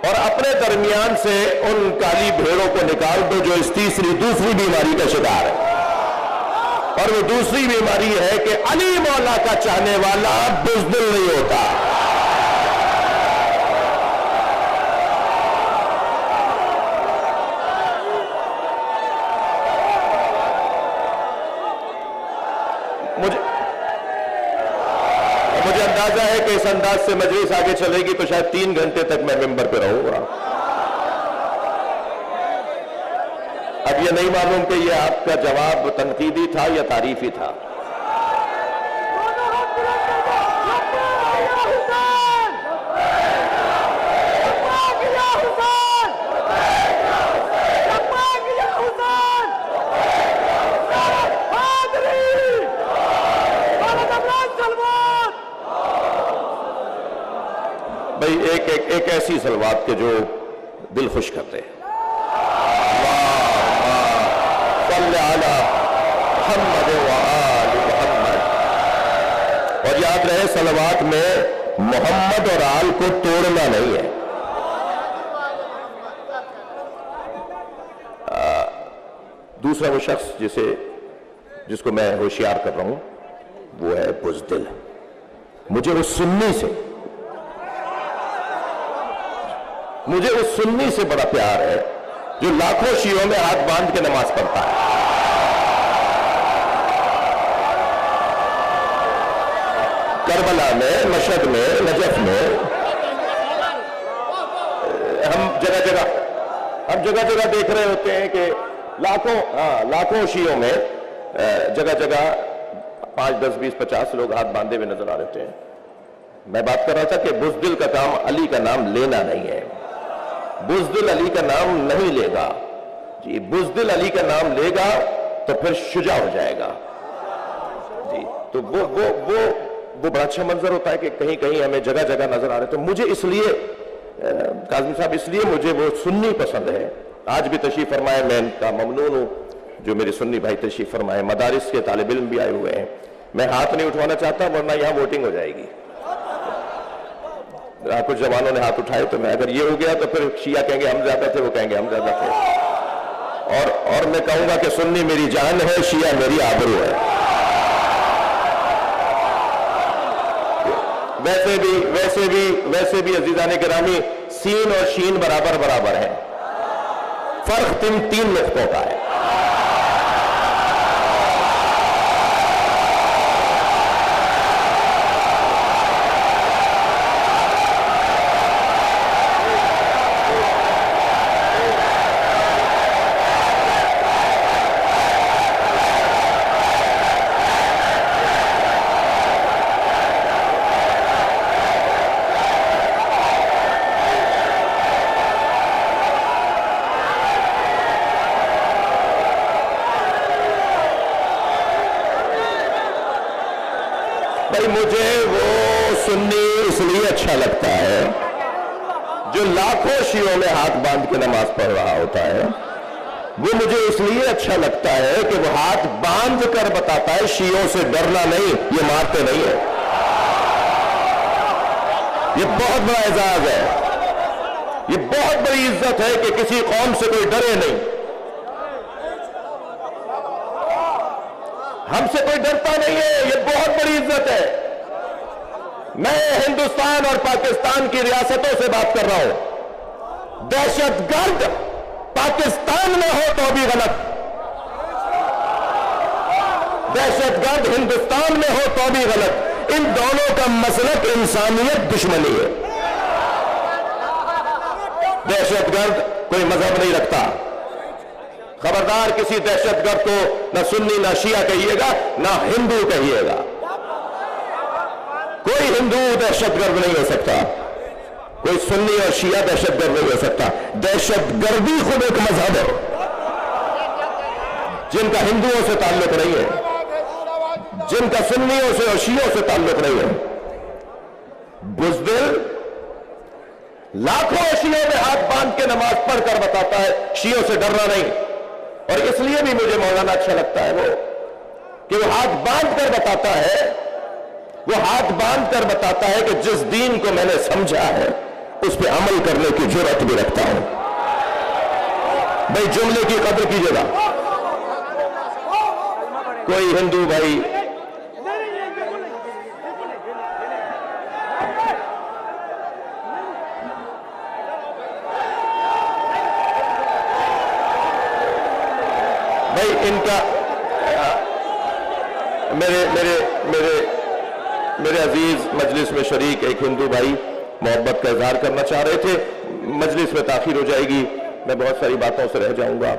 اور اپنے درمیان سے ان کالی بھیڑوں کو نکال دو جو اس دوسری بیماری کا شکار ہے. اور وہ دوسری بیماری ہے کہ علی مولا کا چاہنے والا بزدل نہیں ہوتا. مجھے اندازہ ہے کہ اس انداز سے مجلس آگے چلے گی تو شاید 3 گھنٹے تک میں ممبر پہ رہوں گا. اب یہ نہیں معلوم کہ یہ آپ کا جواب تنقیدی تھا یا تعریفی تھا. بھئی ایک ایسی صلوات کے جو دل خوش کرتے ہیں. صلی علی محمد و آل محمد. اور یاد رہے صلوات میں محمد اور آل کو توڑنا نہیں ہے. دوسرا وہ شخص جس کو میں ہوشیار کر رہا ہوں وہ ہے بزدل. مجھے وہ سنی سے مجھے اس سنی سے بڑا پیار ہے جو لاکھوں شیعوں میں ہاتھ باندھ کے نماز پڑھتا ہے. کربلا میں، مشہد میں، نجف میں، ہم جگہ جگہ دیکھ رہے ہوتے ہیں کہ لاکھوں شیعوں میں جگہ جگہ 5، 10، 20، 50 لوگ ہاتھ باندھے ہوئے نظر آ رہے ہیں. میں بات کر رہا تھا کہ بزدل کا کام علی کا نام لینا نہیں ہے. بزدل علی کا نام نہیں لے گا جی. بزدل علی کا نام لے گا تو پھر شجاع ہو جائے گا جی. تو وہ بڑا اچھا منظر ہوتا ہے کہ کہیں کہیں ہمیں جگہ جگہ نظر آ رہے. تو مجھے اس لیے کاظمی صاحب، اس لیے مجھے وہ سنی پسند ہے. آج بھی تشریف فرمائے، میں ان کا ممنون ہوں جو میرے سنی بھائی تشریف فرمائے. مدارس کے طالب علم بھی آئے ہوئے ہیں. میں ہاتھ نہیں اٹھوانا چاہتا ورنہ یہاں ووٹنگ ہو جائے گی. کچھ جوانوں نے ہاتھ اٹھائے تو میں اگر یہ ہو گیا تو پھر شیعہ کہیں گے ہم زیادہ تھے، وہ کہیں گے ہم زیادہ تھے. اور میں کہوں گا کہ سنی میری جان ہے، شیعہ میری آبرو ہے. ویسے بھی عزیزان گرامی، سین اور شین برابر ہیں. فرق تین نقطوں کا ہے. مجھے وہ سنی اس لیے اچھا لگتا ہے جو لاکھوں شیعوں میں ہاتھ باندھ کے نماز پڑھ رہا ہوتا ہے. وہ مجھے اس لیے اچھا لگتا ہے کہ وہ ہاتھ باندھ کر بتاتا ہے شیعوں سے ڈرنا نہیں، یہ مارتے نہیں ہے. یہ بہت بڑا اعزاز ہے، یہ بہت بڑی عزت ہے کہ کسی قوم سے کوئی ڈرے نہیں. ہم سے کوئی ڈرتا نہیں ہے، یہ بہت بڑی عزت ہے. میں ہندوستان اور پاکستان کی ریاستوں سے بات کر رہا ہوں. دہشت گرد پاکستان میں ہو تو بھی غلط، دہشت گرد ہندوستان میں ہو تو بھی غلط. ان دونوں کا مسلک انسانیت دشمنی ہے. دہشت گرد کوئی مذہب نہیں رکھتا. خبردار کسی دہشت گرد کو نہ سنی نہ شیعہ کہیے گا نہ ہندو کہیے گا. کوئی ہندو دہشت گرد نہیں ہو سکتا، کوئی سنی اور شیعہ دہشت گرد نہیں ہو سکتا. دہشت گردی خود ایک مذہب ہے جن کا ہندوؤں سے تعلق نہیں ہے، جن کا سنیوں سے اور شیعوں سے تعلق نہیں ہے. بزدل لاکھوں شیعوں میں ہاتھ باندھ کے نماز پڑھ کر بتاتا ہے شیعوں سے ڈرنا نہیں. اور اس لیے بھی مجھے مولانا اچھا لگتا ہے وہ کہ وہ ہاتھ باندھ کر بتاتا ہے، وہ ہاتھ باندھ کر بتاتا ہے کہ جس دین کو میں نے سمجھا ہے اس پہ عمل کرنے کی جرأت بھی رکھتا ہوں. بھائی جملے کی قدر کیجیے گا. کوئی ہندو بھائی ان کا میرے عزیز مجلس میں شریک ایک ہندو بھائی محبت کا اظہار کرنا چاہ رہے تھے. مجلس میں تاخیر ہو جائے گی، میں بہت ساری باتوں سے رہ جاؤں گا،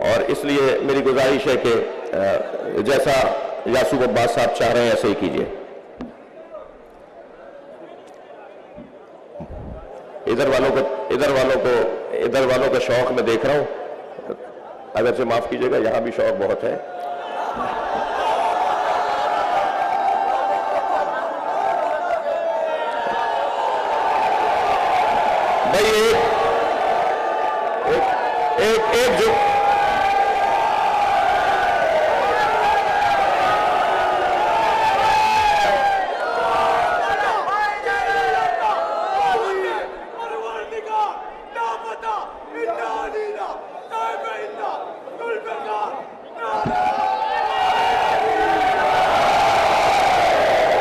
اور اس لیے میری گزارش ہے کہ جیسا یاسوب عباس صاحب چاہ رہے ہیں ایسے ہی کیجیے. ادھر والوں کا شوق میں دیکھ رہا ہوں، اگرچہ معاف کیجیے گا یہاں بھی شوق بہت ہے. بھائی ایک جو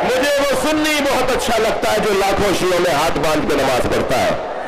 مجھے وہ سنی بہت اچھا لگتا ہے جو لاکھوں شیعوں میں ہاتھ باندھ کے نماز پڑھتا ہے.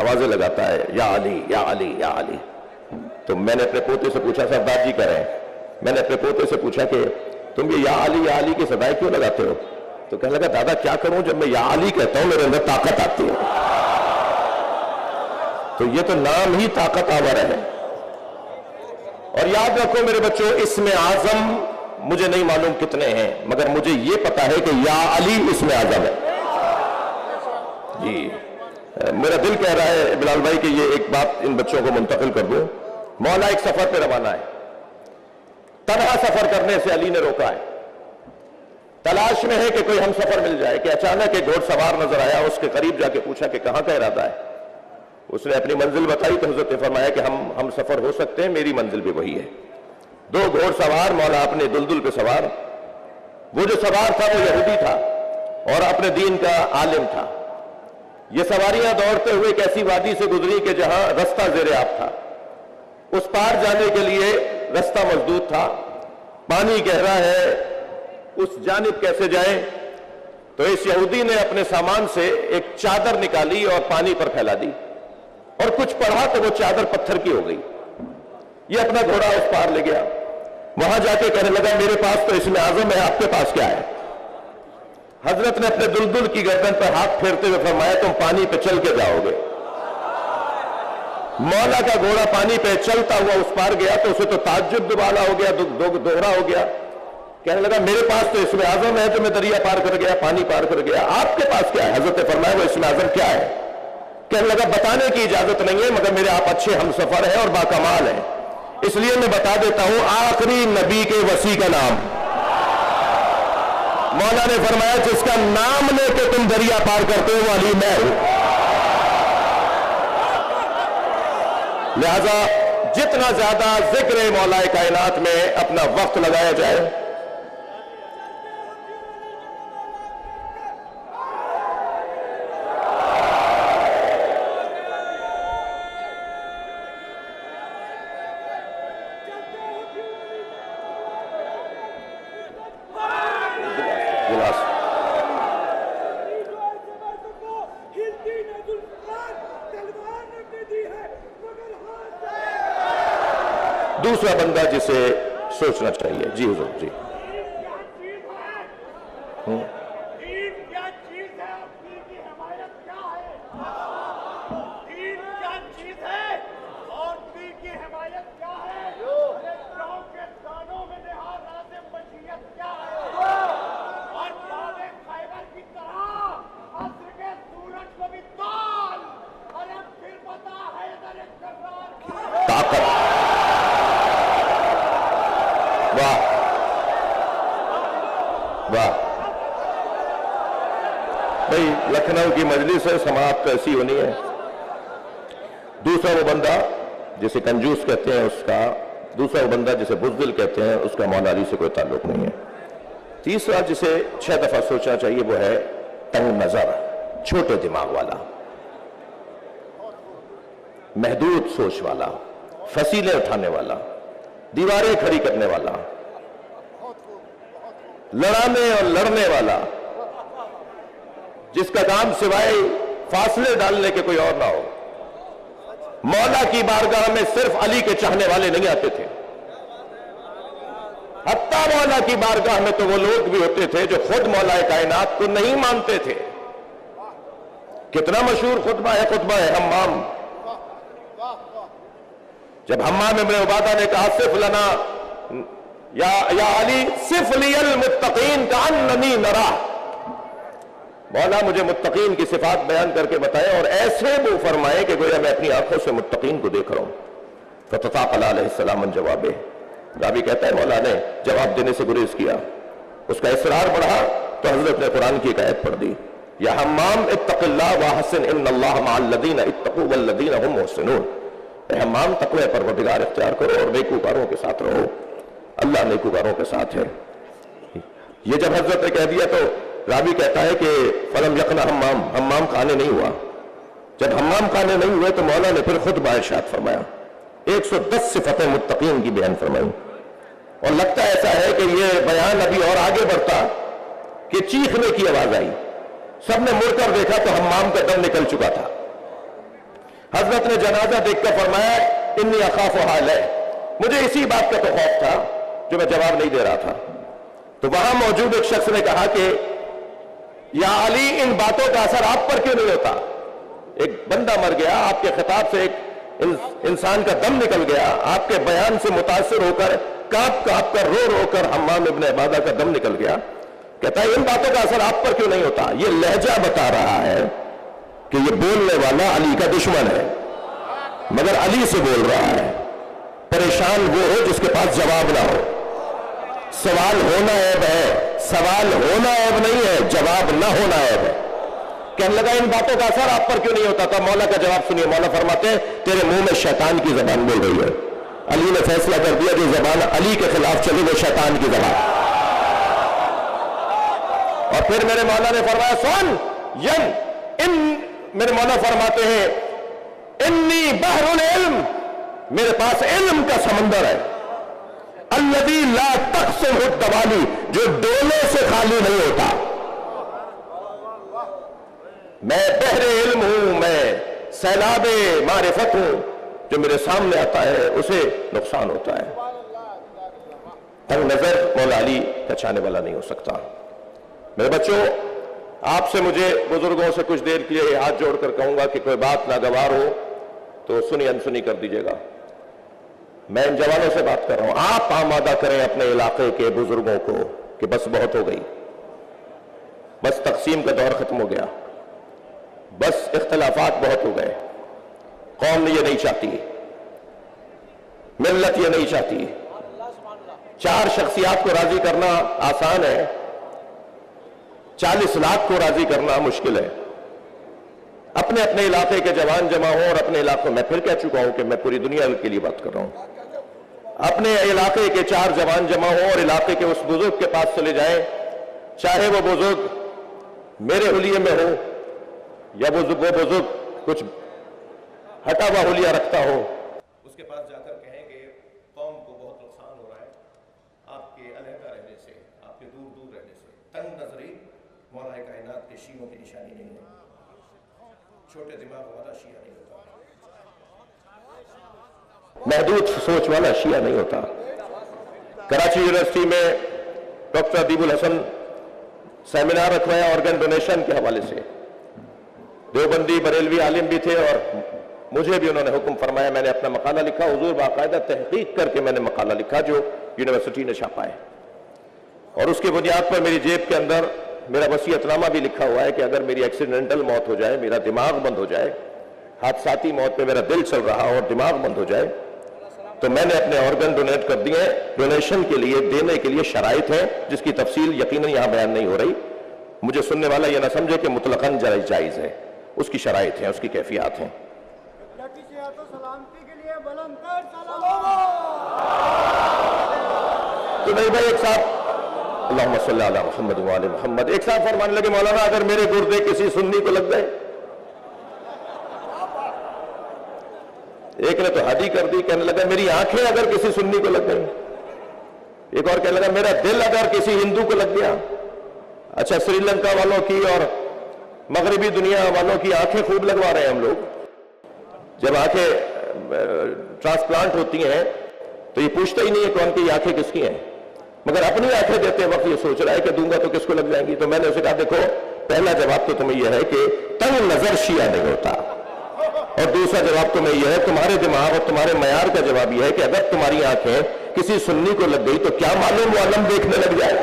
آوازیں لگاتا ہے یا علی یا علی یا علی. تو میں نے اپنے پوتے سے پوچھا سردار جی کہہ رہے ہیں, میں نے اپنے پوتے سے پوچھا کہ تم یہ یا علی کی صدائیں کیوں لگاتے ہو؟ تو کہنے لگا دادا کیا کروں, جب میں یا علی کہتا ہوں میرے اندر طاقت آتی ہے. تو یہ تو نام ہی طاقت آور ہے. اور یاد رکھو میرے بچوں, اسم اعظم مجھے نہیں معلوم کتنے ہیں, مگر مجھے یہ پتا ہے کہ یا علی اسم اعظم ہے. جی میرا دل کہہ رہا ہے بلال بھائی کہ یہ ایک بات ان بچوں کو منتقل کر دوں. مولا ایک سفر پہ روانہ ہے, تنہا سفر کرنے سے علی نے روکا ہے. تلاش میں ہے کہ کوئی ہم سفر مل جائے کہ اچانک ایک گھوڑ سوار نظر آیا. اس کے قریب جا کے پوچھا کہ کہاں کا ارادہ ہے؟ اس نے اپنی منزل بتائی تو حضرت نے فرمایا کہ ہم سفر ہو سکتے ہیں, میری منزل بھی وہی ہے. دو گھوڑ سوار, مولا اپنے دلدل پہ سوار. وہ جو سوار تھا وہ یہودی تھا اور اپنے دین کا عالم تھا. یہ سواریاں دوڑتے ہوئے ایک ایسی وادی سے گزری کہ جہاں رستہ زیر آب تھا. اس پار جانے کے لیے رستہ مسدود تھا, پانی گہرا ہے, اس جانب کیسے جائیں؟ تو اس یہودی نے اپنے سامان سے ایک چادر نکالی اور پانی پر پھیلا دی, اور کچھ پڑھا تو وہ چادر پتھر کی ہو گئی. یہ اپنا گھوڑا اس پار لے گیا. وہاں جا کے کہنے لگا میرے پاس تو اسم اعظم ہے, آپ کے پاس کیا ہے؟ حضرت نے اپنے دلدل کی گردن پر ہاتھ پھیرتے ہوئے فرمایا تم پانی پہ چل کے جاؤ گے. مولا کا گھوڑا پانی پہ چلتا ہوا اس پار گیا تو اسے تو تعجب دوبالا ہو گیا, دوہرا ہو گیا. کہنے لگا میرے پاس تو اسم اعظم ہے جو میں دریا پار کر گیا, پانی پار کر گیا, آپ کے پاس کیا ہے؟ حضرت نے فرمایا وہ اسم اعظم کیا ہے؟ کہنے لگا بتانے کی اجازت نہیں ہے, مگر میرے آپ اچھے ہم سفر ہیں اور باکمال ہیں, اس لیے میں بتا دیتا ہوں آخری نبی کے وصی کا نام. مولا نے فرمایا جس کا نام لے کے تم دریا پار کرتے ہو وہ علی میں ہوں. لہذا جتنا زیادہ ذکر مولا کائنات میں اپنا وقت لگایا جائے, دوسرا بندہ جسے سوچنا چاہیے. جی حضور جی. بھئی لکھنؤ کی مجلس ہے, سماعت تو ایسی ہونی ہے. دوسرا وہ بندہ جسے کنجوس کہتے ہیں اس کا, دوسرا وہ بندہ جسے بزدل کہتے ہیں اس کا مولا علی سے کوئی تعلق نہیں ہے. تیسرا جسے 6 دفعہ سوچنا چاہیے وہ ہے تنگ نظر, چھوٹے دماغ والا, محدود سوچ والا, فصیلیں اٹھانے والا, دیواریں کھڑی کرنے والا, لڑانے اور لڑنے والا, جس کا کام سوائے فاصلے ڈالنے کے کوئی اور نہ ہو. مولا کی بارگاہ میں صرف علی کے چاہنے والے نہیں آتے تھے, حتیٰ مولا کی بارگاہ میں تو وہ لوگ بھی ہوتے تھے جو خود مولا کائنات کو نہیں مانتے تھے. کتنا مشہور خطبہ ہے حمام. جب حمام ابن عبادہ نے کہا صف لنا یا علی صف لی المتقین کأننی نرا, مولا مجھے متقین کی صفات بیان کر کے بتائے اور ایسے وہ فرمائے کہ گویا میں اپنی آنکھوں سے متقین کو دیکھ رہا ہوں. فتطاقل علیہ السلام من جوابہ, راوی کہتا ہے مولا نے جواب دینے سے گریز کیا, اس کا اصرار بڑھا تو حضرت نے قرآن کی ایک آیت پڑھ دی, یا حمام اتق اللہ واحسن ان اللہ مع الذین اتقوا والذین هم محسنون. اے حمام تقوی پروردگار اختیار کرو اور نیکوکاروں کے ساتھ رہو, اللہ نیکوکاروں کے ساتھ ہے. یہ جب حضرت نے کہہ دیا تو راوی کہتا ہے کہ فلم یقنا حمام کھانے نہیں ہوا. جب حمام کھانے نہیں ہوئے تو مولا نے پھر خود ارشاد فرمایا, 110 صفتیں متقین کی بیان فرمائی. اور لگتا ایسا ہے کہ یہ بیان ابھی اور آگے بڑھتا کہ چیخنے کی آواز آئی, سب نے مڑ کر دیکھا تو حمام کا دم نکل چکا تھا. حضرت نے جنازہ دیکھ کر فرمایا انی اخاف حال ہے، مجھے اسی بات کا تو خوف تھا جو میں جواب نہیں دے رہا تھا۔ تو وہاں موجود ایک شخص نے کہا کہ یا علی ان باتوں کا اثر آپ پر کیوں نہیں ہوتا؟ ایک بندہ مر گیا، آپ کے خطاب سے ایک انسان کا دم نکل گیا، آپ کے بیان سے متاثر ہو کر کانپ کانپ کر رو رو کر حمام ابن عبادہ کا دم نکل گیا۔ کہتا ہے ان باتوں کا اثر آپ پر کیوں نہیں ہوتا؟ یہ لہجہ بتا رہا ہے کہ یہ بولنے والا علی کا دشمن ہے، مگر علی سے بول رہا ہے۔ پریشان وہ ہو جس کے پاس جواب نہ ہو۔ سوال ہونا عیب ہے، سوال ہونا عیب نہیں ہے، جواب نہ ہونا عیب ہے۔ کہنے لگا ان باتوں کا اثر آپ پر کیوں نہیں ہوتا تھا؟ مولا کا جواب سنیے، مولا فرماتے ہیں تیرے منہ میں شیطان کی زبان بول رہی ہے۔ علی نے فیصلہ کر دیا جو زبان علی کے خلاف چلے وہ شیطان کی زبان۔ اور پھر میرے مولا نے فرمایا سن میرے مولا فرماتے ہیں انی بحر العلم، میرے پاس علم کا سمندر ہے، الذی لا تقسم الدوالی، جو ڈولے سے خالی نہیں ہوتا۔ میں بحر علم ہوں، میں سیلاب معرفت ہوں، جو میرے سامنے آتا ہے اسے نقصان ہوتا ہے۔ تنگ نظر مولا علی کا چاہنے والا نہیں ہو سکتا۔ میرے بچوں، آپ سے مجھے بزرگوں سے کچھ دیر کے لیے ہاتھ جوڑ کر کہوں گا کہ کوئی بات ناگوار ہو تو سنی انسنی کر دیجیے گا۔ میں ان جوانوں سے بات کر رہا ہوں، آپ آمادہ کریں اپنے علاقے کے بزرگوں کو کہ بس بہت ہو گئی، بس تقسیم کا دور ختم ہو گیا، بس اختلافات بہت ہو گئے۔ قوم یہ نہیں چاہتی، ملت یہ نہیں چاہتی۔ 4 شخصیات کو راضی کرنا آسان ہے، 40 لاکھ کو راضی کرنا مشکل ہے۔ اپنے اپنے علاقے کے جوان جمع ہوں اور اپنے علاقوں میں پھر کہہ چکا ہوں کہ میں پوری دنیا کے لیے بات کر رہا ہوں۔ اپنے علاقے کے 4 جوان جمع ہوں اور علاقے کے اس بزرگ کے پاس چلے جائیں، چاہے وہ بزرگ میرے حلیے میں ہو یا وہ بزرگ کچھ ہٹا ہوا حلیہ رکھتا ہو، اس کے پاس جا کر کہیں کہ قوم کو بہت نقصان ہو رہا ہے آپ کے علیحدہ رہنے سے، آپ کے دور دور رہنے سے۔ تنگ نظری مولا کائنات کے شیعوں کی نشانی نہیں ہے، چھوٹے دماغ والا شیعہ نہیں ہوتا، محدود سوچ والا شیعہ نہیں ہوتا۔ کراچی یونیورسٹی میں ڈاکٹر ادیب الحسن سیمینار رکھوایا آرگن ڈونیشن کے حوالے سے۔ دیوبندی بریلوی عالم بھی تھے اور مجھے بھی انہوں نے حکم فرمایا، میں نے اپنا مقالہ لکھا، حضور باقاعدہ تحقیق کر کے میں نے مقالہ لکھا جو یونیورسٹی نے چھاپا ہے، اور اس کی بنیاد پر میری جیب کے اندر میرا وصیت نامہ بھی لکھا ہوا ہے کہ اگر میری ایکسیڈنٹل موت ہو جائے، میرا دماغ بند ہو جائے، حادثاتی موت پہ میرا دل چل رہا اور دماغ بند ہو جائے، تو میں نے اپنے آرگن ڈونیٹ کر دیے۔ ڈونیشن کے لیے دینے کے لیے شرائط ہیں جس کی تفصیل یقیناً یہاں بیان نہیں ہو رہی، مجھے سننے والا یہ نہ سمجھے کہ مطلقاً جائز ہے، اس کی شرائط ہیں، اس کی کیفیات ہیں۔ تو نہیں بھائی، ایک صاحب اللہم صلی علی محمد وعلی محمد، ایک صاحب فرمانے لگے مولانا اگر میرے گردے کسی سنی کو لگ گئے، ایک نے تو حد ہی کر دی، کہنے لگا میری آنکھیں اگر کسی سنی کو لگ گئی، ایک اور کہنے لگا میرا دل اگر کسی ہندو کو لگ گیا۔ اچھا، سری لنکا والوں کی اور مغربی دنیا والوں کی آنکھیں خوب لگوا رہے ہیں ہم لوگ۔ جب آنکھیں ٹرانسپلانٹ ہوتی ہیں تو یہ پوچھتا ہی نہیں ہے کون کی یہ آنکھیں کس کی ہیں، مگر اپنی آنکھیں دیتے وقت یہ سوچ رہا ہے کہ دوں گا تو کس کو لگ جائیں گی۔ تو میں نے اسے کہا دیکھو، پہلا جواب تو تمہیں یہ ہے کہ تنگ نظر شیعہ نہیں ہوتا، اور دوسرا جواب تمہیں یہ ہے، تمہارے دماغ اور تمہارے معیار کا جواب یہ ہے کہ اگر تمہاری آنکھیں کسی سنی کو لگ گئی تو کیا معلوم وہ علم دیکھنے لگ جائے۔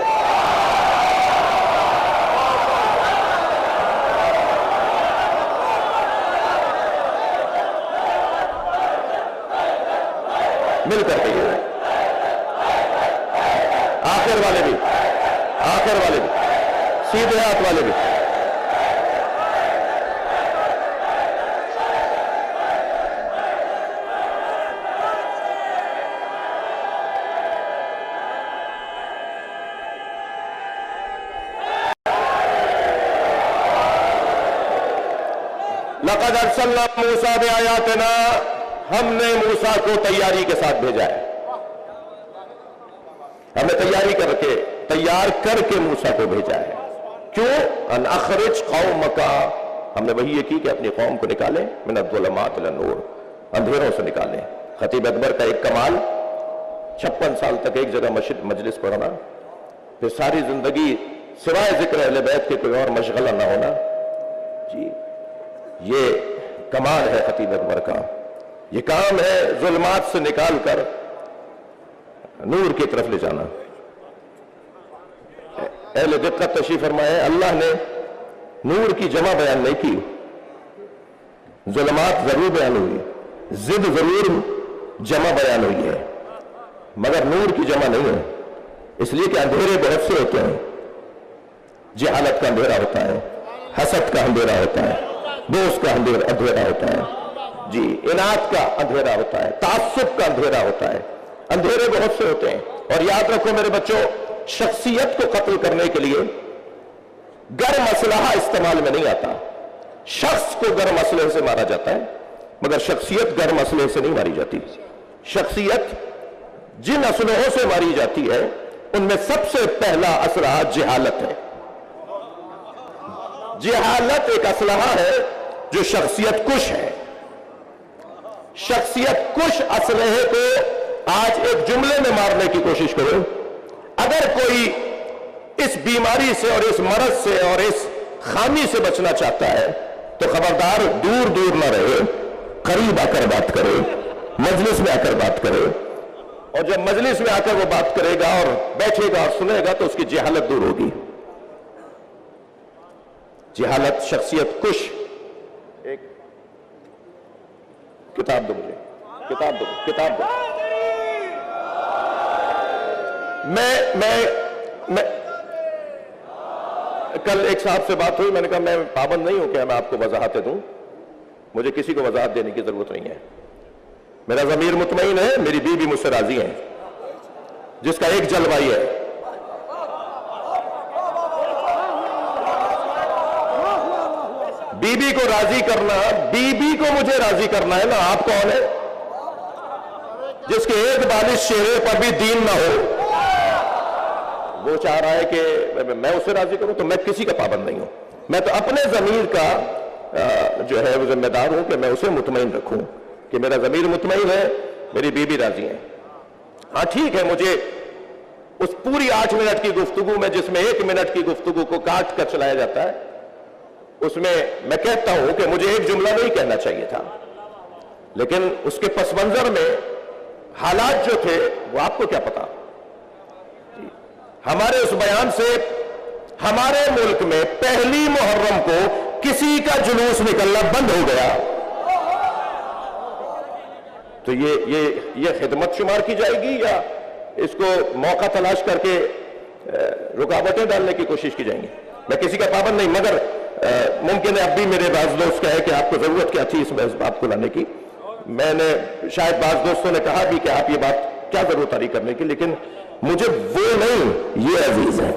مل کر کے آخر والے بھی، سیدھے ہاتھ والے بھی۔ لقد ارسلنا موسیٰ بآیاتنا، ہم نے موسیٰ کو تیاری کے ساتھ بھیجا ہے، ہمیں تیار کر کے موسیٰ کو بھیجا ہے۔ کیوں؟ ان اخرج قومک ہم نے وہی یہ کی کہ اپنی قوم کو نکالیں من الظلمات الی النور، اندھیروں سے نکالیں۔ خطیب اکبر کا ایک کمال 56 سال تک ایک جگہ مجلس پڑھنا، پھر ساری زندگی سوائے ذکر اہل بیت کے کوئی اور مشغلہ نہ ہونا، جی یہ کمال ہے خطیب اکبر کا۔ یہ کام ہے ظلمات سے نکال کر نور کی طرف لے جانا۔ اہل دقت تشریف فرمائے، اللہ نے نور کی جمع بیان نہیں کی، ظلمات ضرور بیان ہوئی، ضد ضرور جمع بیان ہوئی ہے، مگر نور کی جمع نہیں ہے، اس لیے کہ اندھیرے بہت سے ہوتے ہیں۔ جہالت کا اندھیرا ہوتا ہے، حسد کا اندھیرا ہوتا ہے، دوست کا اندھیرا ہوتا ہے، جی اناد کا اندھیرا ہوتا ہے، تعصب کا اندھیرا ہوتا ہے، اندھیرے بہت سے ہوتے ہیں۔ اور یاد رکھو میرے بچوں، شخصیت کو قتل کرنے کے لیے گرم اسلحہ استعمال میں نہیں آتا۔ شخص کو گرم اسلحے سے مارا جاتا ہے، مگر شخصیت گرم اسلحے سے نہیں ماری جاتی۔ شخصیت جن اسلحوں سے ماری جاتی ہے ان میں سب سے پہلا اسلحہ جہالت ہے۔ جہالت ایک اسلحہ ہے جو شخصیت کش ہے۔ شخصیت کش اسلحے کو آج ایک جملے میں مارنے کی کوشش کرو۔ اگر کوئی اس بیماری سے اور اس مرض سے اور اس خامی سے بچنا چاہتا ہے تو خبردار دور دور نہ رہے، قریب آ کر بات کرے، مجلس میں آ کر بات کرے، اور جب مجلس میں آ کر وہ بات کرے گا اور بیٹھے گا اور سنے گا تو اس کی جہالت دور ہوگی۔ جہالت شخصیت کش۔ ایک کتاب دو مجھے، کتاب دو۔ میں کل ایک صاحب سے بات ہوئی، میں نے کہا میں پابند نہیں ہوں کہ میں آپ کو وضاحتیں دوں، مجھے کسی کو وضاحت دینے کی ضرورت نہیں ہے، میرا ضمیر مطمئن ہے، میری بیوی مجھ سے راضی ہیں، جس کا ایک جلوہ ہے بیوی کو راضی کرنا، بیوی کو مجھے راضی کرنا ہے نا۔ آپ کون ہے جس کے ایک بالش چہرے پر بھی دین نہ ہو؟ وہ چاہ رہا ہے کہ میں اسے راضی کروں، تو میں کسی کا پابند نہیں ہوں۔ میں تو اپنے ضمیر کا جو ہے وہ ذمہ دار ہوں کہ میں اسے مطمئن رکھوں کہ میرا ضمیر مطمئن ہے، میری بیوی راضی ہے۔ ہاں ٹھیک ہے، مجھے اس پوری 8 منٹ کی گفتگو میں جس میں 1 منٹ کی گفتگو کو کاٹ کر چلایا جاتا ہے، اس میں کہتا ہوں کہ مجھے ایک جملہ نہیں کہنا چاہیے تھا، لیکن اس کے پس منظر میں حالات جو تھے وہ آپ کو کیا پتا۔ ہمارے اس بیان سے ہمارے ملک میں پہلی محرم کو کسی کا جلوس نکلنا بند ہو گیا، تو یہ خدمت شمار کی جائے گی یا اس کو موقع تلاش کر کے رکاوٹیں ڈالنے کی کوشش کی جائیں گی؟ میں کسی کا پابند نہیں، مگر ممکن ہے اب بھی میرے بعض دوست کہے کہ آپ کو ضرورت کیا تھی اس بات کو لانے کی۔ میں نے شاید بعض دوستوں نے کہا بھی کہ آپ یہ بات کیا ضرورت آ رہی کرنے کی، لیکن مجھے وہ نہیں، یہ عزیز ہے۔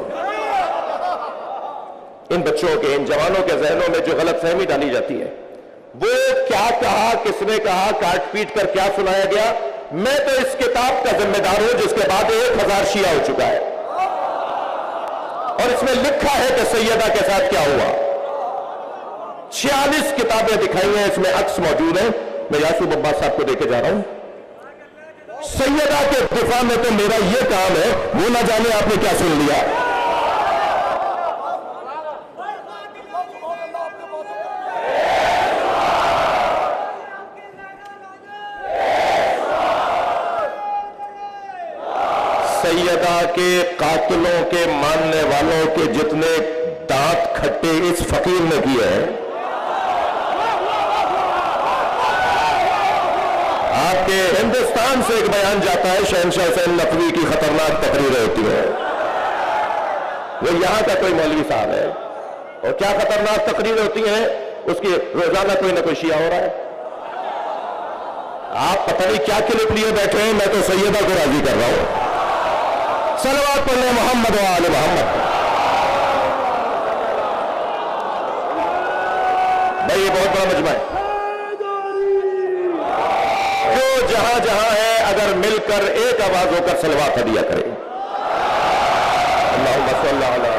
ان بچوں کے، ان جوانوں کے ذہنوں میں جو غلط فہمی ڈالی جاتی ہے، وہ کیا کہا، کس نے کہا، کاٹ پیٹ کر کیا سنایا گیا، میں تو اس کتاب کا ذمہ دار ہوں جس کے بعد 1000 شیعہ ہو چکا ہے، اور اس میں لکھا ہے کہ سیدہ کے ساتھ کیا ہوا۔ 46 کتابیں دکھائی ہیں، اس میں عکس موجود ہیں، میں یاسوب عباس صاحب کو دے کے جا رہا ہوں۔ سیدہ کے دفاع میں تو میرا یہ کام ہے، وہ نہ جانے آپ نے کیا سن لیا۔ سیدہ کے قاتلوں کے ماننے والوں کے جتنے دانت کھٹے اس فقیر نے کیے ہیں، آپ کے ہندوستان سے ایک بیان جاتا ہے، شہنشاہ حسین نقوی کی خطرناک تقریریں ہوتی ہیں، وہ یہاں کا کوئی مولوی صاحب ہے، اور کیا خطرناک تقریریں ہوتی ہیں، اس کی روزانہ کوئی نہ کوئی شیعہ ہو رہا ہے۔ آپ پتہ نہیں کیا کلپ لیے بیٹھے ہیں، میں تو سیدہ کو راضی کر رہا ہوں۔ صلوات پڑھیں محمد و آل محمد۔ بھائی یہ بہت بڑا مجمع ہے، جو جہاں جہاں ہے اگر مل کر ایک آواز ہو کر صلوات ہدیہ کرے۔ اللہم صلی اللہ علیہ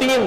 3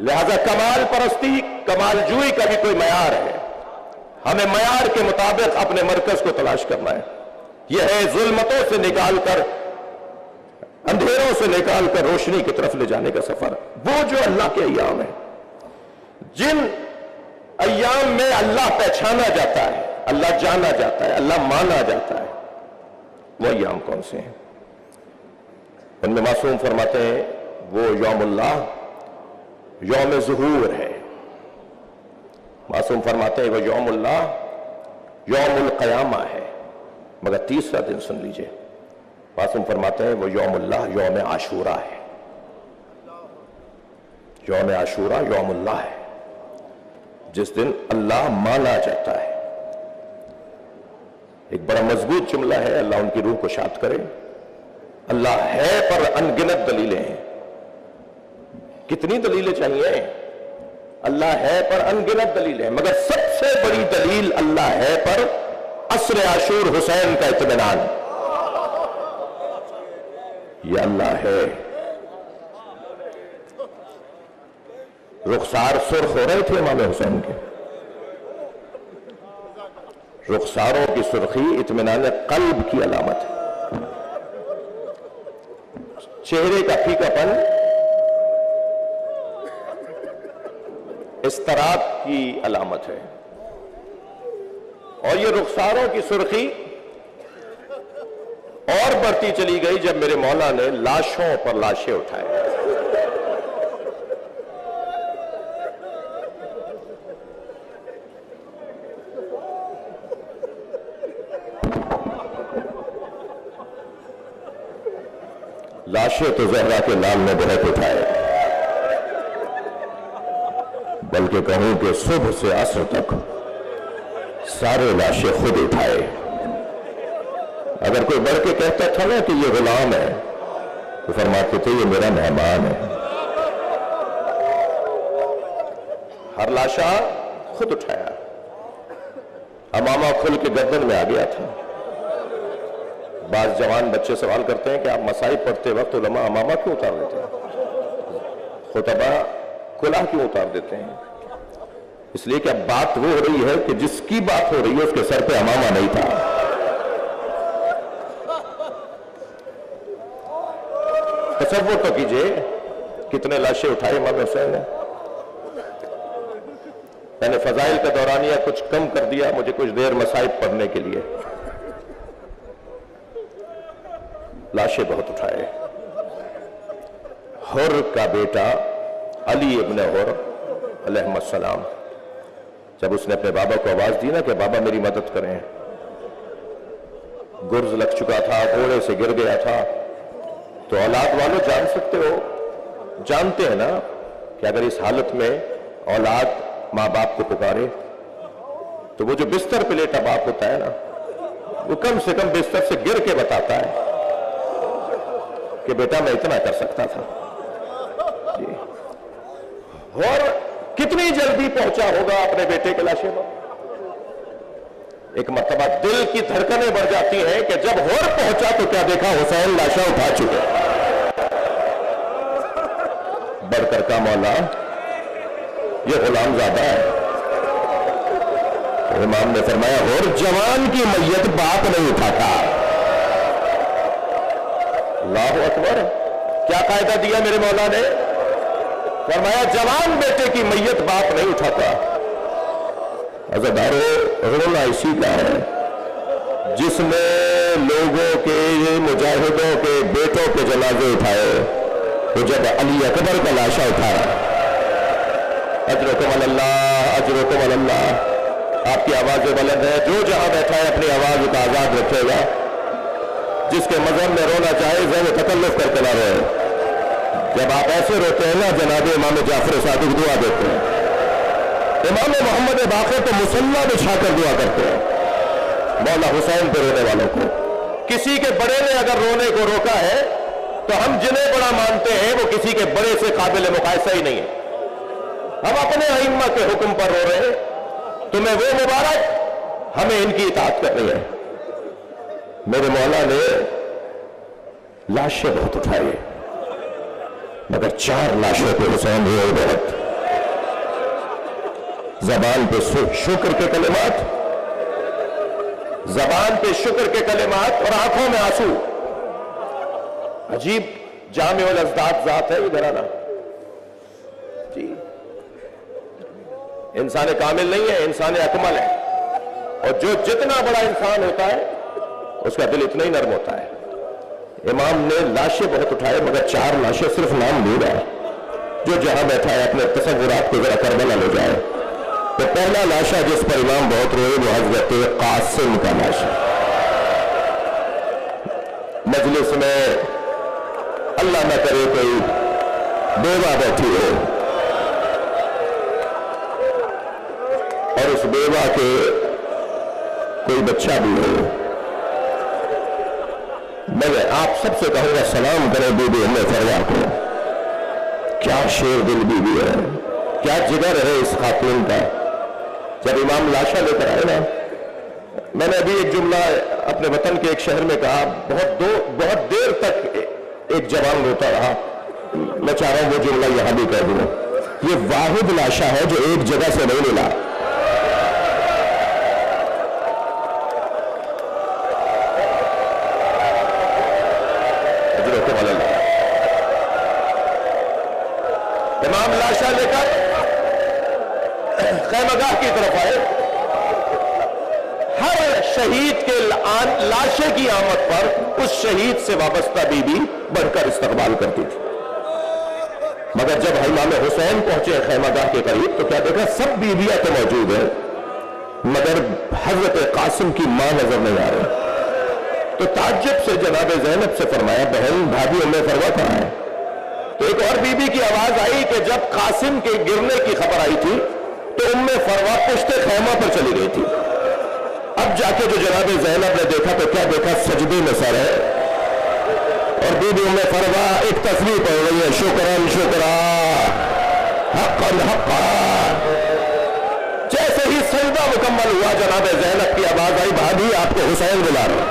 لہذا کمال پرستی، کمال جوئی کا بھی کوئی معیار ہے، ہمیں معیار کے مطابق اپنے مرکز کو تلاش کرنا ہے۔ یہ ہے ظلمتوں سے نکال کر، اندھیروں سے نکال کر روشنی کی طرف لے جانے کا سفر۔ وہ جو اللہ کے ایام ہیں، جن ایام میں اللہ پہچانا جاتا ہے، اللہ جانا جاتا ہے، اللہ مانا جاتا ہے، وہ ایام کون سے ہیں؟ ان میں معصوم فرماتے ہیں وہ یوم اللہ یوم ظہور ہے، معصوم فرماتے ہیں وہ یوم اللہ یوم القیامہ ہے، مگر تیسرا دن سن لیجئے، معصوم فرماتے ہیں وہ یوم اللہ یوم عاشورہ ہے، یوم عاشورہ یوم اللہ ہے، جس دن اللہ مانا جاتا ہے۔ ایک بڑا مضبوط جملہ ہے، اللہ ان کی روح کو شاد کرے۔ اللہ ہے پر انگنت دلیلیں ہیں، کتنی دلیلیں چاہیے؟ اللہ ہے پر انگنت دلیلیں ہیں، مگر سب سے بڑی دلیل اللہ ہے پر عصر عاشور حسین کا اطمینان۔ یہ اللہ ہے۔ رخسار سرخ ہو رہے تھے امام حسین کے، رخساروں کی سرخی اطمینان قلب کی علامت ہے، چہرے کا پھیکا پن اضطراب کی علامت ہے، اور یہ رخساروں کی سرخی اور بڑھتی چلی گئی جب میرے مولا نے لاشوں پر لاشیں اٹھائے۔ لاشیں تو زہرا کے نام میں بہت اٹھائے، بلکہ کہوں کہ صبح سے عصر تک سارے لاشیں خود اٹھائے۔ اگر کوئی بڑھ کے کہتا تھا نا کہ یہ غلام ہے تو فرماتے تھے یہ میرا مہمان ہے۔ ہر لاشا خود اٹھایا، امامہ کھل کے گردن میں آ گیا تھا۔ بعض جوان بچے سوال کرتے ہیں کہ آپ مصائب پڑھتے وقت علماء امامہ کیوں اتار دیتے ہیں، خطبہ کلاه کیوں اتار دیتے ہیں؟ اس لیے کہ اب بات وہ ہو رہی ہے کہ جس کی بات ہو رہی ہے اس کے سر پہ امامہ نہیں تھا۔ تصور تو کیجئے کتنے لاشیں اٹھائے امام حسین نے۔ میں نے فضائل کا دورانیہ کچھ کم کر دیا، مجھے کچھ دیر مصائب پڑھنے کے لیے۔ لاشیں بہت اٹھائے۔ حر کا بیٹا علی ابن حر علیہ السلام، جب اس نے اپنے بابا کو آواز دی نا کہ بابا میری مدد کریں، گرز لگ چکا تھا، گھوڑے سے گر گیا تھا، تو اولاد والوں جان سکتے ہو، جانتے ہیں نا کہ اگر اس حالت میں اولاد ماں باپ کو پکارے تو وہ جو بستر پہ لیٹا باپ ہوتا ہے نا، وہ کم سے کم بستر سے گر کے بتاتا ہے کہ بیٹا میں اتنا کر سکتا تھا۔ جی، اور کتنی جلدی پہنچا ہوگا اپنے بیٹے کے لاشے پر۔ ایک مرتبہ دل کی دھڑکنیں بڑھ جاتی ہیں کہ جب ہور پہنچا تو کیا دیکھا، حسین لاشیں اٹھا چکے۔ بڑھ کر کا مولا یہ غلام زادہ ہے۔ امام نے فرمایا ہور جوان کی میت باپ نہیں اٹھاتا۔ اللہ اکبر، کیا قاعدہ دیا میرے مولا نے؟ فرمایا جوان بیٹے کی میت باپ نہیں اٹھاتا۔ عزیزانو، رونا اسی کا ہے جس نے لوگوں کے مجاہدوں کے بیٹوں کے جنازے اٹھائے، تو جب علی اکبر کا لاشا اٹھایا، اجرکم اللہ اجرکم اللہ۔ آپ کی آواز بلند ہے، جو جہاں بیٹھا ہے اپنی آواز کا آزاد رکھے گا۔ جس کے مذہب میں رونا چاہے ذہن تکلف کر کے نہ روئے۔ جب آپ ایسے روتے ہیں نا، جناب امام جعفر صادق دعا دیتے ہیں، امام محمد باقر تو مصلی بچھا کر دعا کرتے ہیں مولا حسین پہ رونے والوں کو۔ کسی کے بڑے نے اگر رونے کو روکا ہے تو ہم جنہیں بڑا مانتے ہیں وہ کسی کے بڑے سے قابل مقایسہ ہی نہیں ہے۔ ہم اپنے ائمہ کے حکم پر رو رہے ہیں، تمہیں وہ مبارک، ہمیں ان کی اطاعت کرنی ہے۔ میرے مولا نے لاشیں بہت اٹھائی، مگر 4 لاشوں پہ حسین ہوئے بہت۔ زبان پہ شکر کے کلمات، زبان پہ شکر کے کلمات اور آنکھوں میں آنسو. عجیب جامع الازداد ذات ہے ادھر آنا جی. انسان کامل نہیں ہے، انسان اکمل ہے. اور جو جتنا بڑا انسان ہوتا ہے اس کا دل اتنا ہی نرم ہوتا ہے. امام نے لاشیں بہت اٹھائے مگر 4 لاشیں صرف نام لے رہا ہے. جو جہاں بیٹھا ہے اپنے تصورات کو ذرا کربلا لے جائے. تو پہلا لاشا جس پر امام بہت روئے وہ حضرت قاسم کا لاشا. مجلس میں اللہ نہ کرے کوئی بیوہ بیٹھی ہو اور اس بیوہ کے کوئی بچہ بھی ہو. میں آپ سب سے کہوں گا سلام کریں بی بی ام فروا کو. کیا شیر دل بی بی ہے، کیا جگر ہے اس خاتون کا. جب امام لاشا لے کر آئے نا، میں نے ابھی ایک جملہ اپنے وطن کے ایک شہر میں کہا، بہت دیر تک ایک جوان روتا رہا. میں چاہ رہا ہوں وہ جملہ یہاں بھی کہہ دوں. یہ واحد لاشا ہے جو ایک جگہ سے نہیں ملا. امام لاشا لے کر خیمہ گاہ کی طرف آئے. ہر شہید کے لاشے کی آمد پر اس شہید سے وابستہ بی بی بڑھ کر استقبال کرتی تھی. مگر جب امام حسین پہنچے خیمہ گاہ کے قریب تو کیا دیکھا، سب بیویاں تو موجود ہیں مگر حضرت قاسم کی ماں نظر نہیں آ رہی. تو تعجب سے جناب زینب سے فرمایا، بہن بھابھی ام فروا کہاں ہے؟ تو ایک اور بی بی کی آواز آئی کہ جب قاسم کے گرنے کی خبر آئی تھی تو ام فروا پشت خیمہ پر چلی گئی تھی. اب جا کے جو جناب زینب نے دیکھا تو کیا دیکھا، سجدے میں سر ہے اور بی بی ام فروا ایک تصویر پڑھ رہی ہے، شکران شکرا حقا حقا. جیسے ہی سجدہ مکمل ہوا جناب زینب کی آواز آئی، بھابھی آپ کو حسین بلا رہا.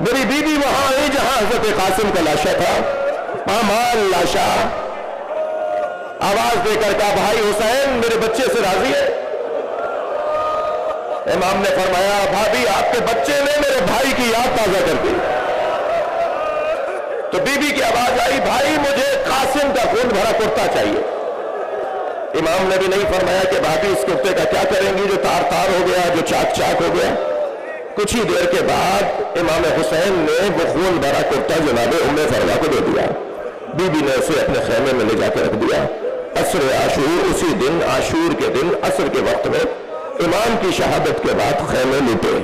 میری بی بی وہاں آئی جہاں حضرت قاسم کا لاشا تھا، پامال لاشا. آواز دے کر کہا، بھائی حسین میرے بچے سے راضی ہے؟ امام نے فرمایا، بھابھی آپ کے بچے نے میرے بھائی کی یاد تازہ کر دی. تو بی بی کی آواز آئی، بھائی مجھے قاسم کا خون بھرا کرتا چاہیے. امام نے بھی نہیں فرمایا کہ بھابھی اس کرتے کا کیا کریں گی جو تار تار ہو گیا، جو چاک چاک ہو گیا. کچھ ہی دیر کے بعد امام حسین نے وہ خون بھرا کرتا جناب ام فروا کو دے دیا. بی بی نے اسے اپنے خیمے میں لے جا کے رکھ دیا. عصر عاشور، اسی دن عاشور کے دن عصر کے وقت میں امام کی شہادت کے بعد خیمے لوٹے،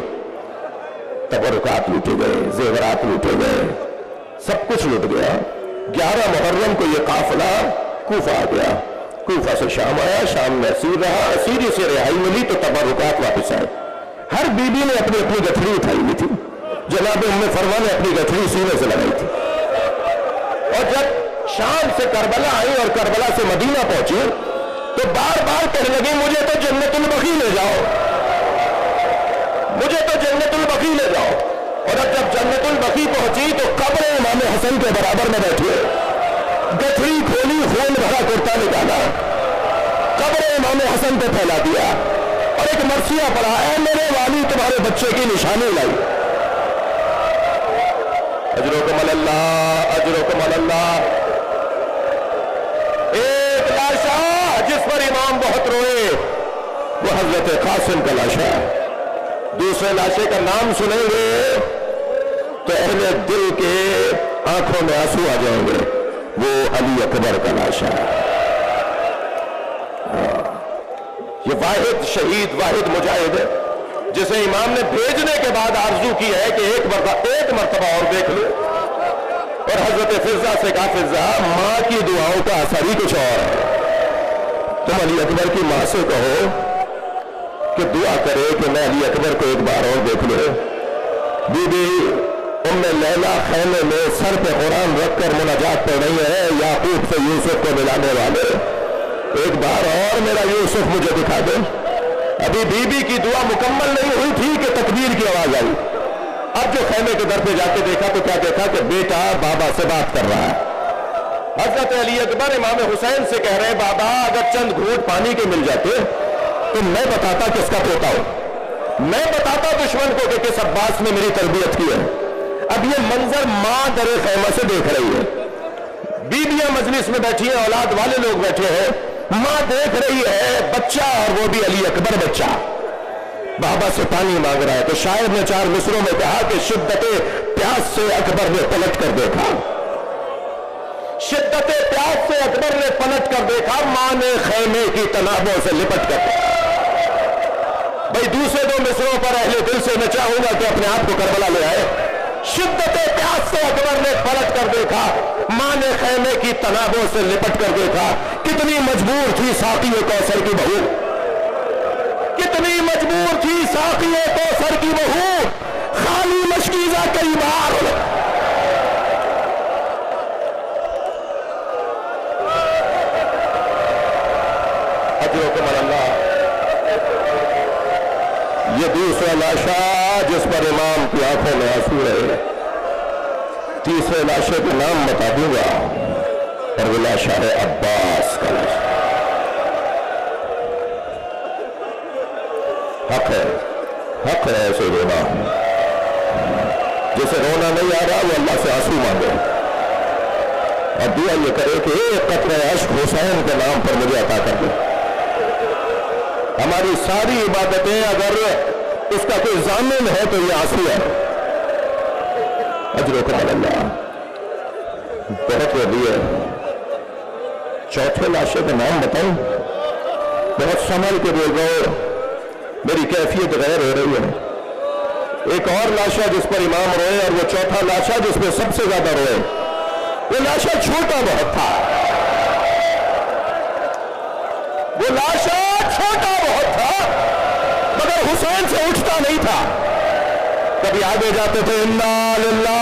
تبرکات لوٹے گئے، زیورات لوٹے گئے، سب کچھ لوٹ گیا. 11 محرم کو یہ قافلہ کوفہ آ گیا. کوفہ سے شام آیا، شام میں اسیر رہا، اسیری سے رہائی ملی تو تبرکات واپس آئے. ہر بی بی نے اپنی اپنی گٹھڑی اٹھائی ہوئی تھی. جناب ام فروا نے اپنی گٹھڑی سینے سے لگائی تھی. اور جب شام سے کربلا آئی اور کربلا سے مدینہ پہنچی تو بار بار کہنے لگی، مجھے تو جنت البقیع لے جاؤ، مجھے تو جنت البقیع لے جاؤ. اور اب جب جنت البقیع پہنچی تو قبر امام حسن کے برابر میں بیٹھے، گٹھڑی کھولی، خون بھرا کرتا نکالا، قبر امام حسن پہ پھیلا دیا اور ایک مرثیہ پڑھا، اے میرے والی تمہارے بچے کی نشانی لائی. اجرکم اللہ، اجرکم اللہ. ایک لاشا جس پر امام بہت روئے وہ حضرت قاسم کا لاشا ہے. دوسرے لاشے کا نام سنیں گے تو اہل دل کے آنکھوں میں آنسو آ جائیں گے. وہ علی اکبر کا لاشا ہے. یہ واحد شہید، واحد مجاہد ہے جسے امام نے بھیجنے کے بعد آرزو کی ہے کہ ایک مرتبہ اور دیکھ لو. اور حضرت فضہ سے کہا، فضہ ماں کی دعاؤں کا اثر ہی کچھ اور ہے. تم علی اکبر کی ماں سے کہو کہ دعا کرے کہ میں علی اکبر کو ایک بار اور دیکھ لوں. بی بی ام لیلا خیمے میں سر پہ قرآن رکھ کر مناجات پڑھ رہی ہے، یعقوب سے یوسف کو ملانے والے، ایک بار اور میرا یوسف مجھے دکھا دے. ابھی بی بی کی دعا مکمل نہیں ہوئی تھی کہ تکبیر کی آواز آئی. اب جو خیمے کے در پہ جا کے دیکھا تو کیا دیکھا کہ بیٹا بابا سے بات کر رہا ہے. حضرت علی اکبر امام حسین سے کہہ رہے ہیں بابا اگر چند گھونٹ پانی کے مل جاتے تو میں بتاتا کس کا پوتا ہوں، میں بتاتا دشمن کو کہ کس عباس نے میری تربیت کی ہے۔ اب یہ منظر ماں در خیمہ سے دیکھ رہی ہے، بیویاں مجلس میں بیٹھی ہیں، اولاد والے لوگ بیٹھے ہیں، ماں دیکھ رہی ہے بچہ، اور وہ بھی علی اکبر بچہ بابا سے پانی مانگ رہا ہے۔ تو شاعر نے 4 مصروں میں کہا کہ شدت پیاس سے اکبر نے پلٹ کر دیکھا، شدت پیاس سے اکبر نے پلٹ کر دیکھا، ماں نے خیمے کی تنابوں سے لپٹ کر دیکھا۔ بھائی دوسرے 2 مصروں پر اہل دل سے میں چاہوں گا کہ اپنے آپ کو کربلا لے آئے۔ شدت پیاس سے اکبر نے پلٹ کر دیکھا، ماں نے خیمے کی تنابوں سے لپٹ کر دیکھا۔ کتنی مجبور تھی ساقی کوثر کی بہو، کتنی مجبور تھی ساقی کوثر کی بہو، خالی مشکیزہ کئی بار اجرکم اللہ۔ یہ دوسرا لاشا جس پر امام کی آنکھوں میں آنسو رہے، تیسرے لاشے کا نام بتا دوں گا، اور وہ لاشا ہے عباس کا لاشا۔ حق ہے ایسے رونا، جسے رونا نہیں آ رہا وہ اللہ سے آنسو مانگے اور دعا یہ کرے کہ ایک قطرہ عشق حسین کے نام پر مجھے عطا کر دے۔ ہماری ساری عبادتیں اگر اس کا کوئی ضامن ہے تو یہ آنسو ہے۔ اجرکم اللہ۔ بہت وڈی ہے۔ چوتھے لاشے کا نام بتاؤں؟ بہت سنبھل کے بول رہا ہو، میری کیفیت غیر ہو رہی ہے۔ ایک اور لاشا جس پر امام روئے، اور وہ چوتھا لاشا جس پہ سب سے زیادہ روئے، وہ لاشا چھوٹا بہت تھا، وہ لاشا چھوٹا بہت تھا مگر حسین سے اٹھتا نہیں تھا۔ کبھی آگے جاتے تھے انا للہ،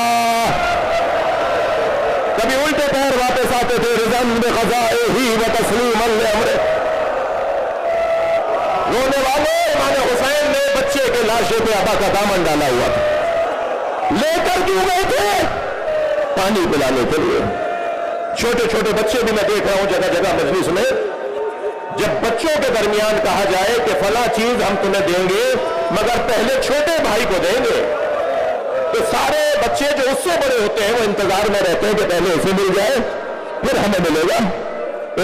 کبھی الٹے پیر واپس آتے تھے رضن بقضائہ و تسلیما لامرہ۔ رونے والے امام حسین نے بچے کے لاشے پہ ابا کا دامن ڈالا ہوا تھا، لے کر کیوں گئے تھے؟ پانی پلانے کے لیے۔ چھوٹے چھوٹے بچے بھی میں دیکھ رہا ہوں جگہ جگہ مجلس میں، جب بچوں کے درمیان کہا جائے کہ فلاں چیز ہم تمہیں دیں گے مگر پہلے چھوٹے بھائی کو دیں گے، تو سارے بچے جو اس سے بڑے ہوتے ہیں وہ انتظار میں رہتے ہیں کہ پہلے اسے مل جائے پھر ہمیں ملے گا۔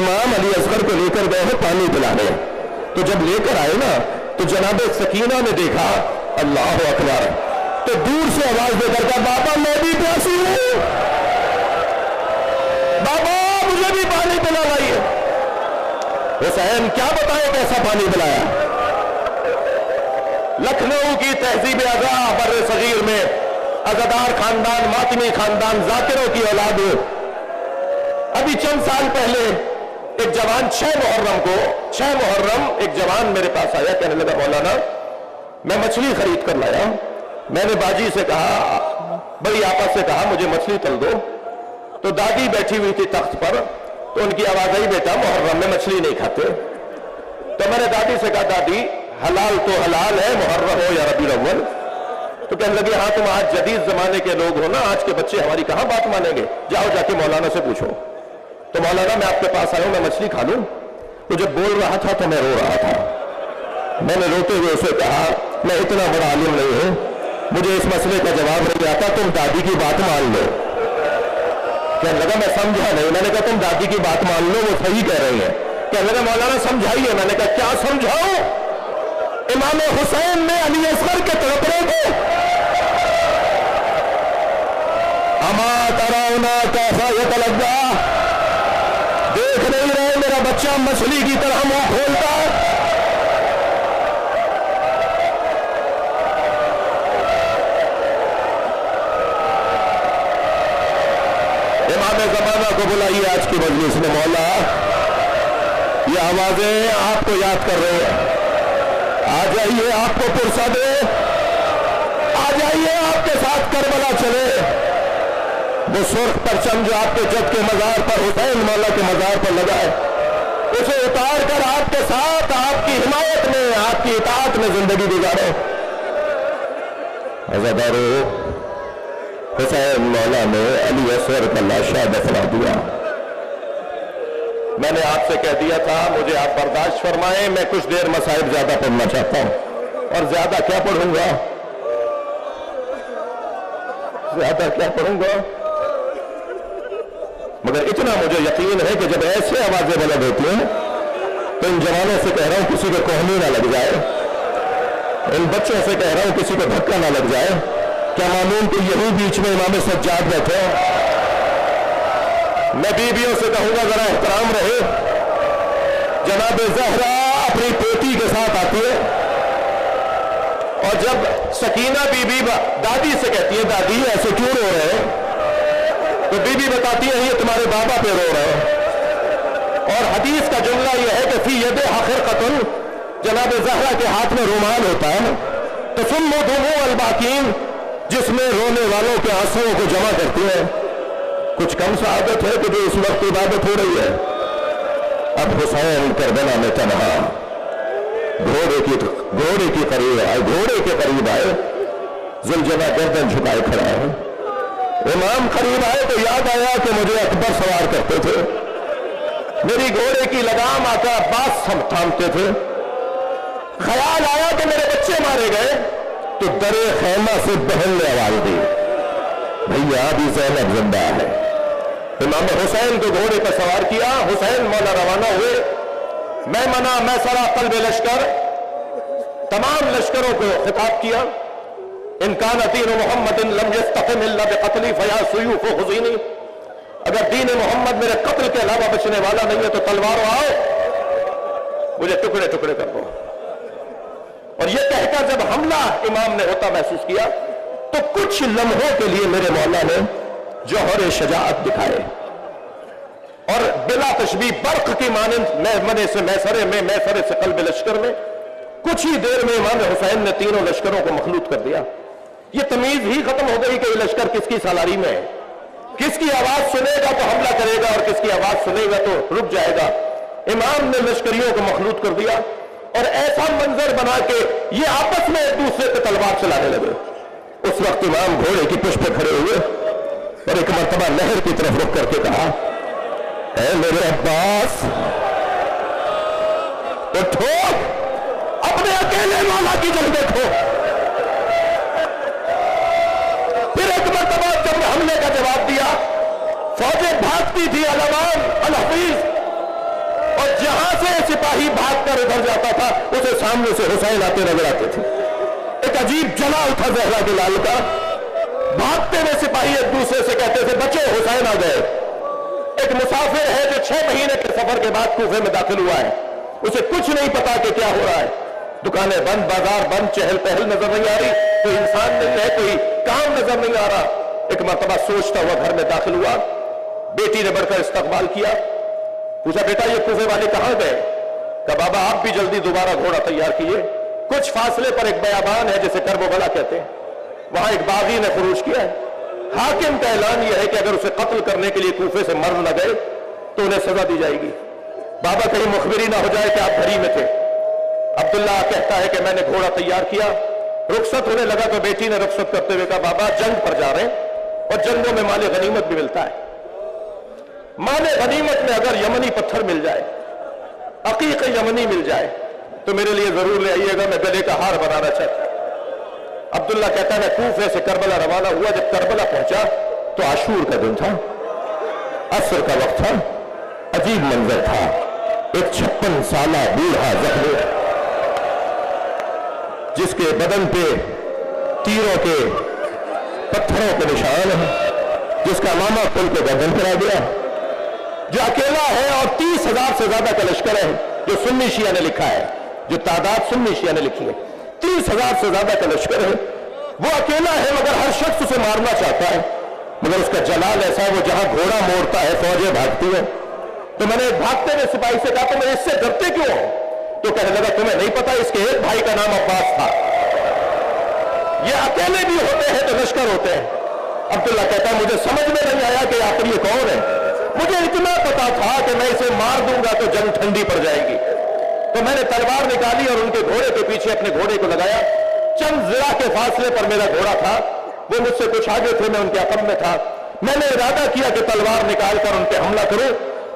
امام علی اصغر کو لے کر گئے ہیں پانی پلانے، تو جب لے کر آئے نا تو جناب سکینہ نے دیکھا اللہ اکبر، تو دور سے آواز دے کر کہا بابا میں بھی پیاسی ہوں، بابا مجھے بھی پانی پلا لائیے۔ حسین کیا بتائے کیسا پانی پلایا؟ لکھنؤ کی تہذیب ازا بر صغیر میں عزادار خاندان، ماتمی خاندان، ذاکروں کی اولاد ہو۔ ابھی چند سال پہلے ایک جوان 6 محرم ایک جوان میرے پاس آیا، کہنے لگا مولانا میں مچھلی خرید کر لایا۔ میں نے باجی سے کہا، بڑی آپا سے کہا مجھے مچھلی تل دو، تو دادی بیٹھی ہوئی تھی تخت پر، تو ان کی آواز آئی بیٹا محرم میں مچھلی نہیں کھاتے۔ تو میں نے دادی سے کہا دادی حلال تو حلال ہے محرم ہو یا ربیع الاول۔ تو کہنے لگی ہاں تم آج جدید زمانے کے لوگ ہو نا، آج کے بچے ہماری کہاں بات مانیں گے، جاؤ جا کے مولانا سے پوچھو۔ تو مولانا میں آپ کے پاس آیا ہوں، میں مچھلی کھا لوں؟ تو جب بول رہا تھا تو میں رو رہا تھا۔ میں نے روتے ہوئے اسے کہا میں اتنا بڑا عالم نہیں ہوں، مجھے اس مسئلے کا جواب نہیں آتا، تم دادی کی بات مان لو۔ کہنے لگا میں سمجھا نہیں۔ میں نے کہا تم دادی کی بات مان لو، وہ صحیح کہہ رہی ہیں۔ کہنے لگا مولانا سمجھائیے۔ میں نے کہا کیا سمجھاؤں؟ امام حسین نے علی اصغر کے تڑپنے کو اما ترونا کیسا یتلذا، دیکھ نہیں رہے میرا بچہ مچھلی کی طرح منہ کھولتا ہے؟ امام زمانہ کو بلائیے آج کی مجلس میں، مولا یہ آوازیں آپ کو یاد کر رہے ہیں، آ جائیے آپ کو پرسہ دے، آ جائیے آپ کے ساتھ کربلا چلے۔ وہ سرخ پرچم جو آپ کے جد کے مزار پر حسین مولا کے مزار پر لگا ہے، اسے اتار کر آپ کے ساتھ آپ کی حمایت میں، آپ کی اطاعت میں زندگی گزارے۔ عزادارو، حسین مولا نے علی اصغر کا لاشا دفنا دیا، میں نے آپ سے کہہ دیا تھا مجھے آپ برداشت فرمائیں، میں کچھ دیر مصائب زیادہ پڑھنا چاہتا ہوں، اور زیادہ کیا پڑھوں گا، زیادہ کیا پڑھوں گا، مگر اتنا مجھے یقین ہے کہ جب ایسے آوازیں بلند ہوتی ہیں تو ان جوانوں سے کہہ رہا ہوں کسی کو کوہنی نہ لگ جائے، ان بچوں سے کہہ رہا ہوں کسی کو دھکا نہ لگ جائے، کیا معلوم کہ یہی بیچ میں امام سجاد بیٹھے ہیں۔ میں بیویوں سے کہوں گا ذرا احترام رہے، جناب زہرا اپنی بیٹی کے ساتھ آتی ہے، اور جب سکینہ بی بی دادی سے کہتی ہے دادی ایسے کیوں رو رہے ہیں، تو بی بی بتاتی ہے یہ تمہارے بابا پہ رو رہے ہیں، اور حدیث کا جملہ یہ ہے کہ فی یدہا خرقۃ، جناب زہرا کے ہاتھ میں رومال ہوتا ہے، تسم دموع الباکین، جس میں رونے والوں کے آنسوؤں کو جمع کرتی ہے۔ کچھ کم سعادت ہے کہ جو اس وقت عبادت ہو رہی ہے۔ اب حسین کربلا میں تنہا گھوڑے کے قریب آئے، زلجلہ گردن جھکائے کھڑا ہے۔ امام قریب آئے تو یاد آیا کہ مجھے اکبر سوار کرتے تھے، میری گھوڑے کی لگام آ کر عباس تھامتے تھے، خیال آیا کہ میرے بچے مارے گئے تو درے خیمہ سے بہن نے آواز دی بھیا ابھی زینب زندہ ہے۔ امام حسین کو گھوڑے پر سوار کیا، حسین مولا روانہ ہوئے، میمنہ میسرہ قلب لشکر، تمام لشکروں کو خطاب کیا، ان کان دین محمد لم یستقم الا بقتلی فیا سیوف حزینی، اگر دین محمد میرے قتل کے علاوہ بچنے والا نہیں ہے تو تلواروں آؤ مجھے ٹکڑے ٹکڑے کر دو۔ اور یہ کہہ کر جب حملہ امام نے ہوتا محسوس کیا تو کچھ لمحوں کے لیے میرے مولا نے جوہر شجاعت دکھائے، اور بلا تشبیہ برق کی مانند میمنے سے میسرے میں، میسرے سے قلب لشکر میں، کچھ ہی دیر میں امام حسین نے تینوں لشکروں کو مخلوط کر دیا۔ یہ تمیز ہی ختم ہو گئی کہ یہ لشکر کس کی سالاری میں ہے، کس کی آواز سنے گا تو حملہ کرے گا اور کس کی آواز سنے گا تو رک جائے گا۔ امام نے لشکریوں کو مخلوط کر دیا اور ایسا منظر بنا کہ یہ آپس میں ایک دوسرے پہ تلوار چلانے لگے۔ اس وقت امام گھوڑے کی پشت پہ کھڑے ہوئے اور ایک مرتبہ نہر کی طرف رک کر کے کہا اے میرے عباس اٹھو، اپنے اکیلے مولا کی جنگ دیکھو۔ پھر ایک مرتبہ جب نے حملے کا جواب دیا، فوجیں بھاگتی تھی علمان الحفیظ، اور جہاں سے سپاہی بھاگ کر ادھر جاتا تھا اسے سامنے سے حسین آتے نظر آتے تھے۔ ایک عجیب جلال تھا زہرا کے لال کا، بھاگتے ہوئے سپاہی ایک دوسرے سے کہتے تھے بچو حسین آ گئے۔ ایک مسافر ہے جو 6 مہینے کے سفر کے بعد کوفے میں داخل ہوا ہے، اسے کچھ نہیں پتا کہ کیا ہو رہا ہے، دکانیں بند، بازار بند، چہل پہل نظر نہیں آ رہی، کوئی انسان نہیں ہے، کوئی کام نظر نہیں آ رہا۔ ایک مرتبہ سوچتا ہوا گھر میں داخل ہوا، بیٹی نے بڑھ کر استقبال کیا، پوچھا بیٹا یہ کوفے والے کہاں گئے؟ کہا بابا آپ بھی جلدی دوبارہ گھوڑا تیار کیے۔ کچھ فاصلے پر ایک بیابان ہے جسے کرب و بلا کہتے ہیں، وہاں ایک باغی نے خروج کیا ہے، حاکم کا اعلان یہ ہے کہ اگر اسے قتل کرنے کے لیے کوفے سے مرد نہ گئے تو انہیں سزا دی جائے گی۔ بابا کہیں مخبری نہ ہو جائے کہ آپ گھر میں تھے۔ عبداللہ کہتا ہے کہ میں نے گھوڑا تیار کیا، رخصت ہونے لگا تو بیٹی نے رخصت کرتے ہوئے کہا بابا جنگ پر جا رہے ہیں اور جنگوں میں مال غنیمت بھی ملتا ہے، مال غنیمت میں اگر یمنی پتھر مل جائے، عقیق یمنی مل جائے تو میرے لیے ضرور لے آئیے گا، میں گلے کا ہار بنانا چاہتا ہوں۔ عبداللہ کہتا ہے میں کوفے سے کربلا روانہ ہوا، جب کربلا پہنچا تو عاشور کا دن تھا، عصر کا وقت تھا، عجیب منظر تھا، ایک 56 سالہ بوڑھا زخمی جس کے بدن پہ تیروں کے پتھروں کے نشان ہیں، جس کا امامہ کھل کے گردن پر آ گیا، جو اکیلا ہے اور 30,000 سے زیادہ کا لشکر ہے، جو سنی شیعہ نے لکھا ہے، جو تعداد سنی شیعہ نے لکھی ہے، 30,000 سے زیادہ کا لشکر ہے، وہ اکیلا ہے مگر ہر شخص اسے مارنا چاہتا ہے، مگر اس کا جلال ایسا ہے وہ جہاں گھوڑا موڑتا ہے فوجیں بھاگتی ہیں۔ تو میں نے بھاگتے ہوئے سپاہی سے کہا تمہیں اس سے ڈرتے کیوں ہو؟ تو کہنے لگا تمہیں نہیں پتا اس کے ایک بھائی کا نام عباس تھا، یہ اکیلے بھی ہوتے ہیں تو لشکر ہوتے ہیں۔ عبداللہ کہتا ہے مجھے سمجھ میں نہیں آیا کہ آخر یہ کون ہے، مجھے اتنا پتا تھا کہ میں اسے مار دوں گا تو جنگ ٹھنڈی پڑ جائے گی، تو میں نے تلوار نکالی اور ان کے گھوڑے کے پیچھے اپنے گھوڑے کو لگایا، چند ذرا کے فاصلے پر میرا گھوڑا تھا، وہ مجھ سے کچھ آگے تھے، میں ان کے عقب میں تھا، میں نے ارادہ کیا کہ تلوار نکال کر ان پہ حملہ کروں،